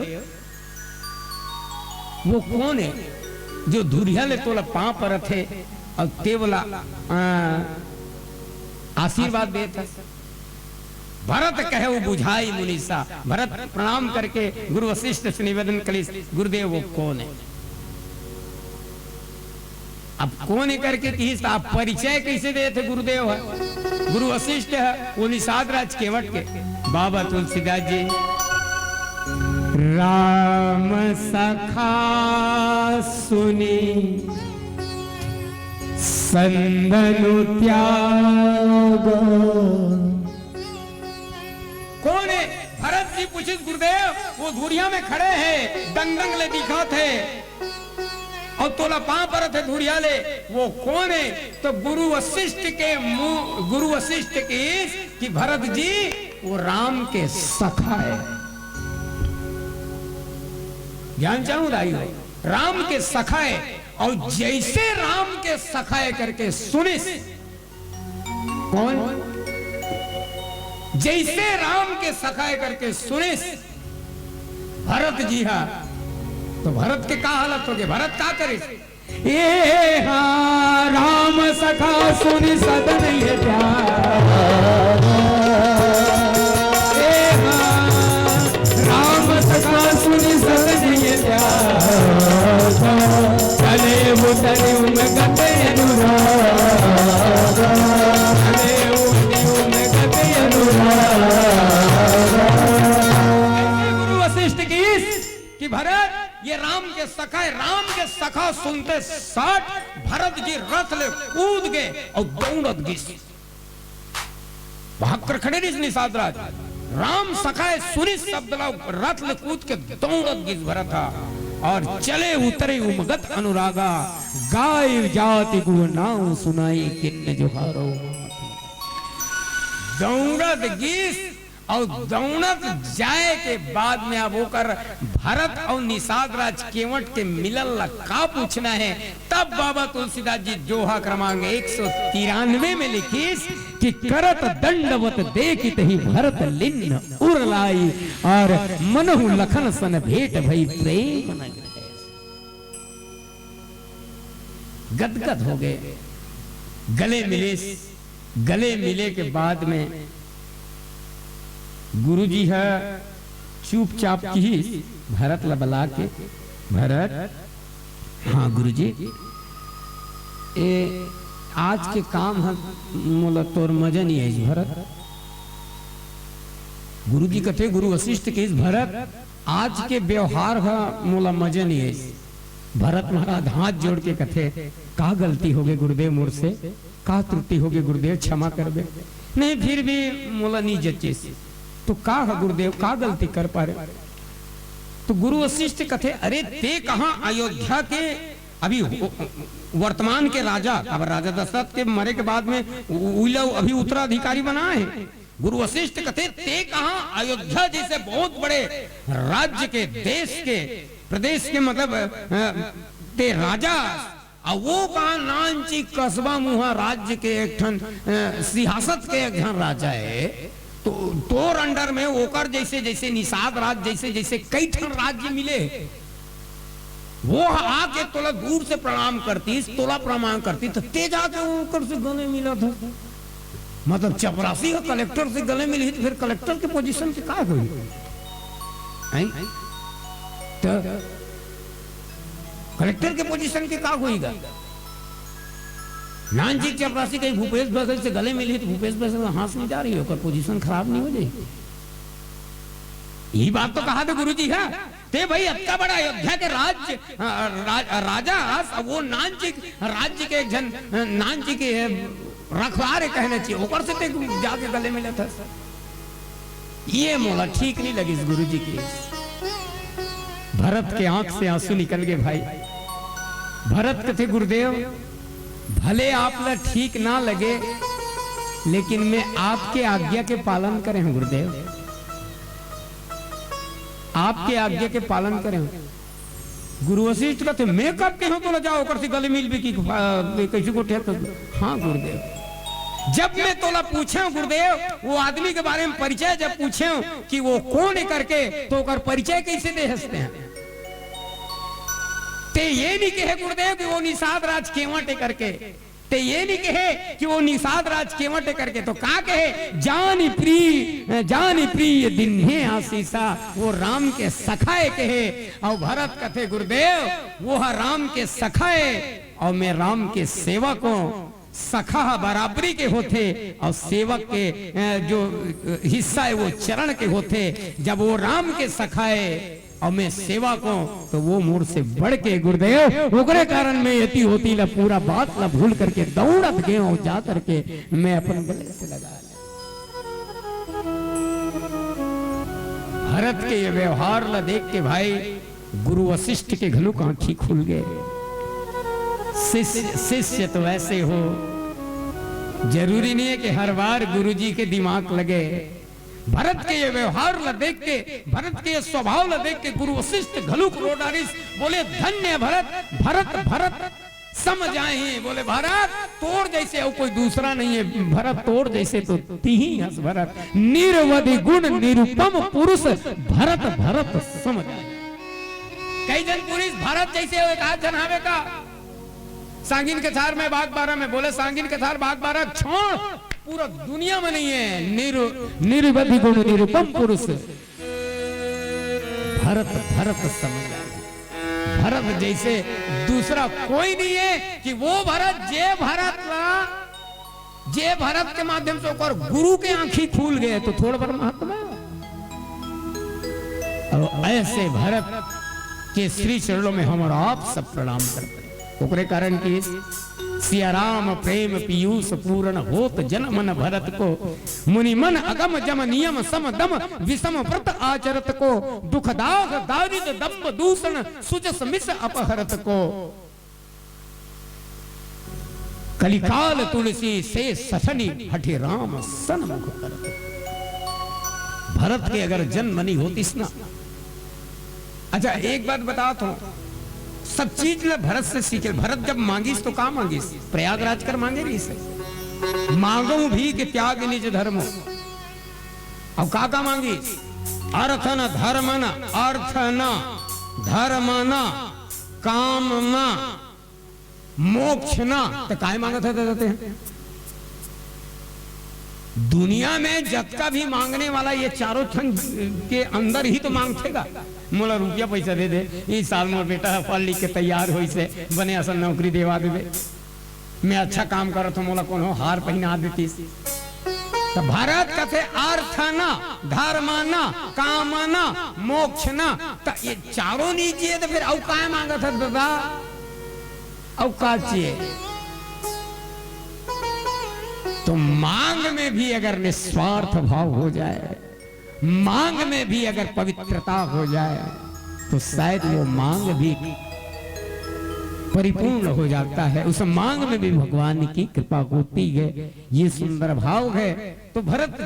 वो कौन है जो धुरिया ले तोला पांव पर थे और तेवला आशीर्वाद देता? भरत कहे वो बुझाई मुनीसा। भरत प्रणाम करके गुरु वशिष्ठ से निवेदन करी, गुरुदेव वो कौन है? अब कौन है करके किस आप परिचय कैसे दे थे? गुरुदेव है, गुरु वशिष्ठ है, वो निषाद राज केवट के बाबा तुलसीदास जी। राम सखा सुनी संदनु त्याग। कौन है? भरत जी पूछे गुरुदेव, वो धुरिया में खड़े हैं, दंग ले दिखा थे और तोला पांव पर थे धुरिया ले, वो कौन है? तो गुरु वशिष्ठ के मुंह, गुरु वशिष्ठ की भरत जी वो राम के सखा है। ज्ञान चाहूं दाई हो, राम के सखा है। और जैसे राम के सखा है करके सुनिस, कौन? जैसे राम के सखाए करके सुनिस भरत जी हा, तो भरत के का हालत हो गए? भरत का करे? ये हाँ राम सखा सुनि सदन ये प्यार, ये हाँ राम सखा सुनि सदन ये प्यार, चले उतरे में गते अनुराग, चले गुरु वशिष्ठ की भरत ये राम के सखा है। राम के सखा सुनते साथ भरत जी रथ ले कूद गए और दौड़त गिस, भाग कर खड़े नहीं निषाद राज। राम सखा है सुनी शब्द ला रथ ले कूद के दौड़त गिस भरत था, और चले उतरे उमगत अनुरागा, गाय जाति गुण नाम सुनाई किन्न जोहारो। दौड़त गिस और दौड़त जाए के बाद में अब होकर भरत और निषाद राज केवट के मिलल का पूछना है। तब बाबा तुलसीदास जी दोहा क्रमांक 193 में लिखीस कि करत दंडवत देखित ही भरत लिन्न उर लाई, और मनहु लखन सन भेट भई प्रेम न गदगद हो गए, गले मिले। गले मिले के बाद में गुरुजी है चुपचाप की भरत ला बुला के, भरत हाँ गुरुजी, ए आज के काम है मोला तोर मजा नहीं है इस भरत। गुरुजी कथे गुरु वशिष्ठ के इस भरत आज के व्यवहार का मोला मजा नहीं है। भरत महाराज हाथ जोड़ के कथे का गलती हो गई गुरुदेव मोर से, का त्रुटि हो गई गुरुदेव क्षमा कर दे। नहीं फिर भी मोला नहीं जचे तो का है गुरुदेव, का गलती कर पा रहे। तो गुरु वशिष्ठ कथे अरे ते कहां अयोध्या के अभी वर्तमान के राजा, अब राजा दशरथ के मरे के बाद में अभी उत्तराधिकारी बना है। गुरु वशिष्ठ कथे ते कहां अयोध्या जैसे बहुत बड़े राज्य के, देश के, प्रदेश के मतलब ते राजा, और वो कहा नानची कस्बा मुहा राज्य के एक ठन सियासत के एक ठन राजा है। तो तोर अंडर में ओकर जैसे जैसे निषाद राज जैसे जैसे कई ठन राज्य मिले, वो आके तोला दूर से प्रणाम करती, तोला प्रणाम करती, तो ते जाके ओकर से गले मिला था। मतलब चपरासी का कलेक्टर से गले मिली तो फिर कलेक्टर के पोजीशन के का हुई? तो कलेक्टर के पोजीशन के का होईगा? नानजी चपरासी कहीं भूपेश बघेल से गले मिली तो भूपेश बघेल हाथ नहीं जा रही है, पोजीशन खराब नहीं हो जाएगी। यही बात तो कहा था गुरुजी है ते भाई इतना बड़ा अयोध्या के राजा वो नानजी राज्य के एक जन नानजी के रखवारे कहना चाहिए, ओकर से ते जाके गले मिला था। ये मोला ठीक नहीं लगी गुरुजी की। भरत के आंख से आंसू निकल गए भाई। भरत कथे गुरुदेव भले आप ला ठीक ना लगे, लेकिन मैं आपके आज्ञा के पालन करें हूं गुरुदेव, आपके आज्ञा के पालन करें। गुरु वशिष्ठ कहते मैं कब कहूं तो जाओ कर से गले मिल भी की कैसे को ठेक। हाँ गुरुदेव, जब मैं तोला पूछे गुरुदेव वो आदमी के बारे में परिचय जब पूछे कि वो कौन है करके, तो कर परिचय कैसे दे हंसते हैं। ते ये नहीं कहे गुरुदेव कि वो निषाद राज केवट करके, ते ये नहीं कहे कि वो निषाद राज केवट करके, तो का कहे जानी प्रिय दिन है आशीषा, वो राम के सखाए कहे। और भरत कथे गुरुदेव वो है राम के सखाए और मैं राम के सेवकों, सखा बराबरी के होते और सेवक के जो हिस्सा है वो चरण के होते। जब वो राम के सखाए और मैं सेवा को, तो वो मोर से बढ़ के गुरुदेव ओकरे कारण में यति होती ला पूरा बात ला भूल करके दौड़त गए और जा करके मैं अपन गले से लगा। भरत के ये व्यवहार ला देख के भाई गुरु वशिष्ठ के घनु का आंखी खुल गए। शिष्य तो ऐसे हो, जरूरी नहीं है कि हर बार गुरुजी के दिमाग लगे। भरत के ये व्यवहार ला देख के, भरत के ये स्वभाव ला देख के गुरु वशिष्ठ घलुक रोडारिस बोले धन्य भरत, भरत भरत समझ आए हैं। बोले भरत तोड़ जैसे और कोई दूसरा नहीं है, भरत तोड़ जैसे तो तीही हंस भरत, निरवधि गुण निरुपम पुरुष भरत भरत समझ आए। कई जन पुरुष भरत जैसे हो, एक हाथ जनावे का सांगिन के थार में बाग 12 में बोले सांगिन के थार बाग 12 छोड़ पूरा दुनिया में नहीं है। निर्वधि गुण निरुपम पुरुष भरत भरत समझ आए। भरत जैसे दूसरा कोई नहीं है कि वो भरत जे भरत के माध्यम से होकर गुरु के आंखी खुल गए तो थोड़ा बड़ा महत्व है। और ऐसे भरत के श्री चरणों में हम और आप सब प्रणाम करते हैं। ओकरे कारण की सिया राम प्रेम पीयूष पूर्ण होत जन मन भरत को, मुनि मन अगम जम नियम सम दम विषम व्रत आचरत को, दुख दाग दारिद दम्भ दूषण सुजस मिस अपहरत को, कलिकाल तुलसी से ससनी हठे राम सन्मुख करत। भरत के अगर जन्म नहीं होती ना। अच्छा एक बात बता तो, सब चीज भरत से सीखे। भरत जब मांगिस तो का मांगिस, प्रयागराज कर मांगे रही से मांगो भी कि त्याग निज धर्म। अब का मांगिस अर्थ न धर्म न, अर्थ न धर्म न काम न मोक्ष न, तो काय मांगत है देते हैं। दुनिया में जग का भी मांगने वाला ये चारों ठन के अंदर ही तो मांगतेगा। मोला रुपया पैसा दे दे, इस साल मोर बेटा पढ़ लिख के तैयार हो से बने असल नौकरी देवा दे, मैं अच्छा काम करो तो मोला कोनो हार पहना देती। तो भारत कथे अर्थना, धर्मना, कामना, मोक्षना, तो ये चारों नहीं चाहिए तो फिर औ का मांगा था दादा, औ का चाहिए? तो मांग में भी अगर निस्वार्थ भाव हो जाए, मांग में भी अगर पवित्रता हो जाए, तो शायद वो मांग भी परिपूर्ण हो जाता है। उस मांग में भी भगवान की कृपा होती है। ये सुंदर भाव है। तो भरत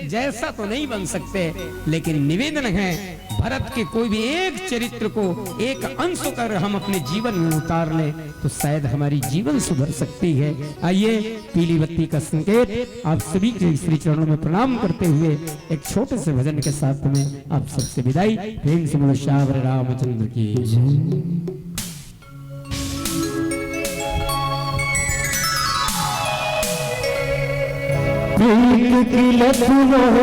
जैसा तो नहीं बन सकते, लेकिन निवेदन है भरत के कोई भी एक चरित्र को, एक अंश कर हम अपने जीवन में उतार लें तो शायद हमारी जीवन सुधर सकती है। आइए पीली बत्ती का संकेत आप सभी के श्री चरणों में प्रणाम करते हुए एक छोटे से भजन के साथ में आप सबसे विदाई। प्रेम से बोलो श्याम रामचंद्र की जय। प्रीत की लत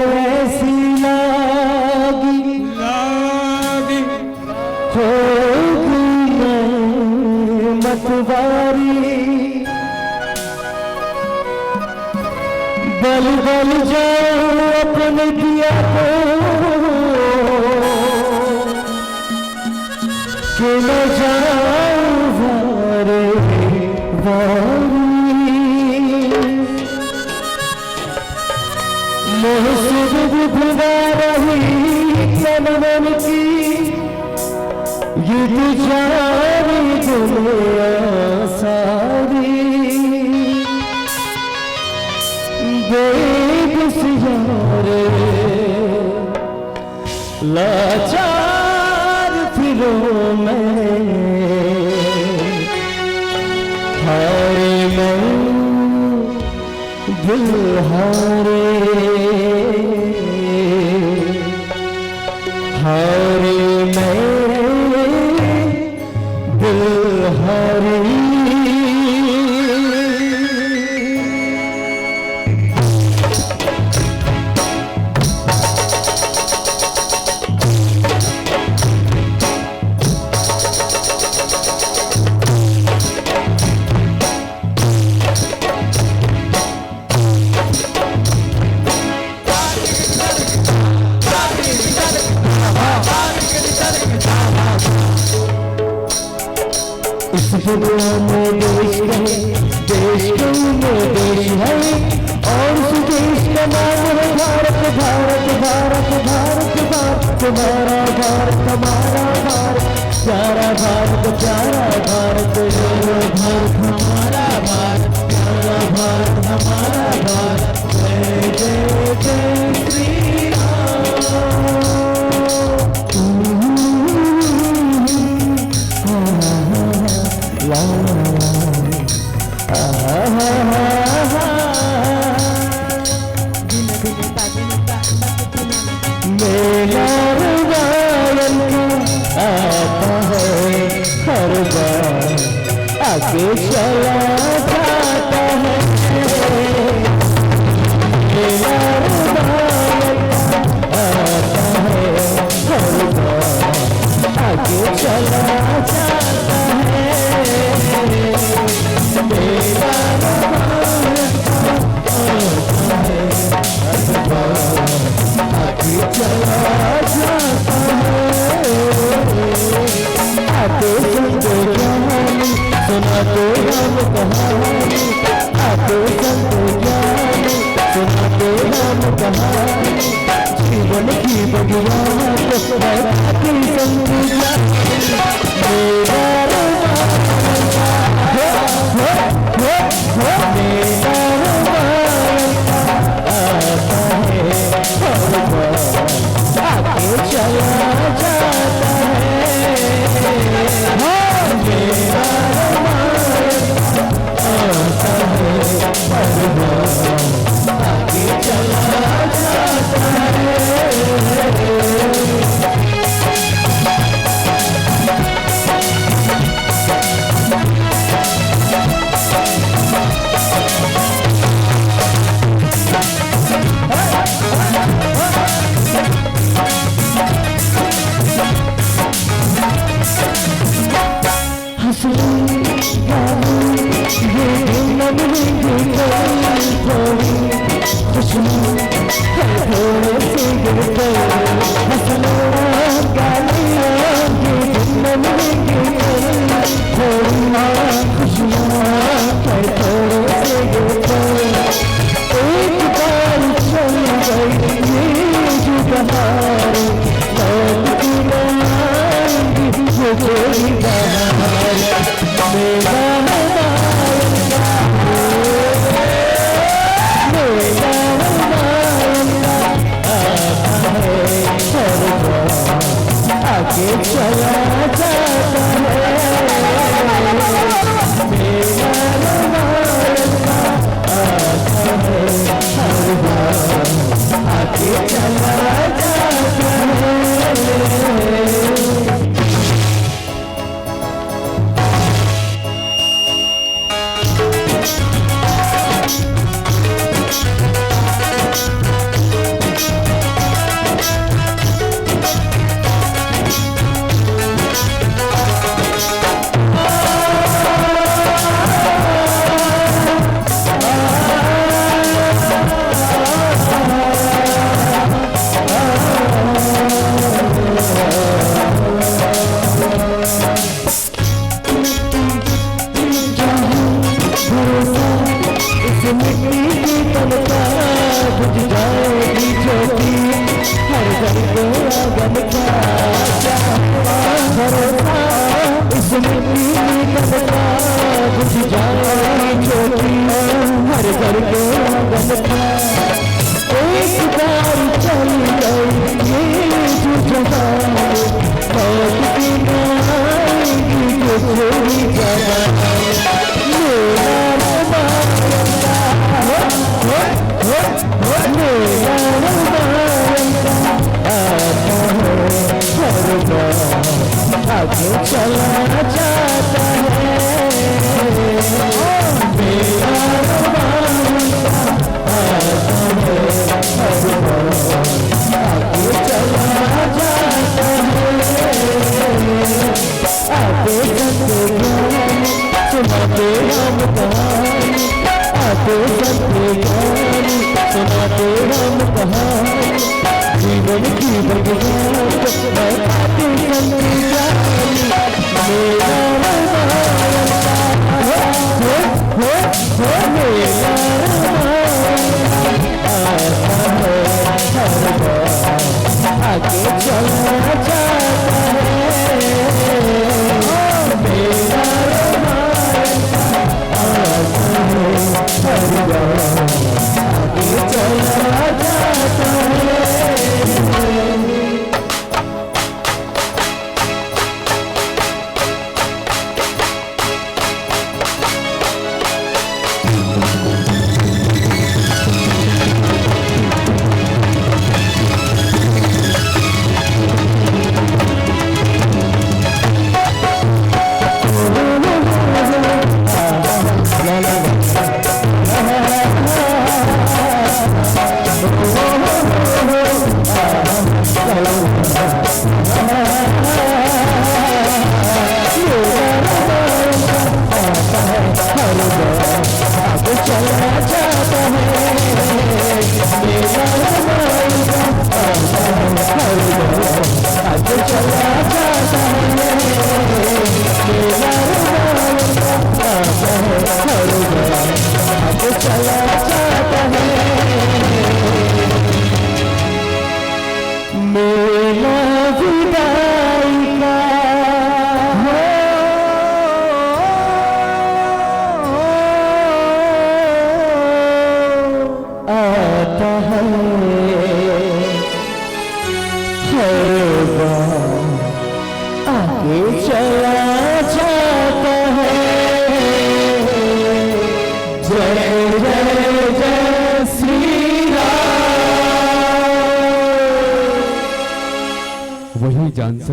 ऐसी लागी हो गई मतवारी, बल बल जाओ अपने दिया को कि न जाओ वारे वारी। मन की ये जारी दुनिया सारी, बेगुसियारे लाचार फिरों में हारे मैं दिल हारे, हारे मैं दिल हारे। दुनिया में देश में देश है और उस देश का नाम है भारत। भारत भारत भारत भारत तुम्हारा भारत, हमारा भारत, प्यारा भारत, प्यारा भारत, भारत हमारा भारत, प्यारा भारत हमारा भारत। जय जय जय श्री मेला रुबायन आता है हर बार आगे चला जाता है। मेला रुबायन आता है हर बार आगे चला जाता है। मेला रुबायन आता है हर बार आगे चला जाता है। आते संत ज्ञानी सुनाते हम कहानी, आते संत ज्ञानी सुनाते हम कहानी, जीवन की बगिया को बढ़ाती संत ज्ञानी। मेरा मेरा आता है हर बार आगे चला जाता है। मेरा आता है हर बार आगे चला जाता है। थोड़े से गिरते हंसना गालियाँ ये जन्म गिरते थोड़ी खुशियाँ थोड़े से गिरते एक बार चल गई ये जुगहार लौट के न आएंगी वो कोई बहार मेरा आगे चला जाता है मेरा आता है हर बार आगे चला जाता है चला जाता सुनाते हम कहानी आते सबके कहानी सुनाते हम कहानी जीवन की बगियात मैं खाती चलती जानी मेरा मेरा आगे चला जाता है मेरा आगे चला जाता है वही जान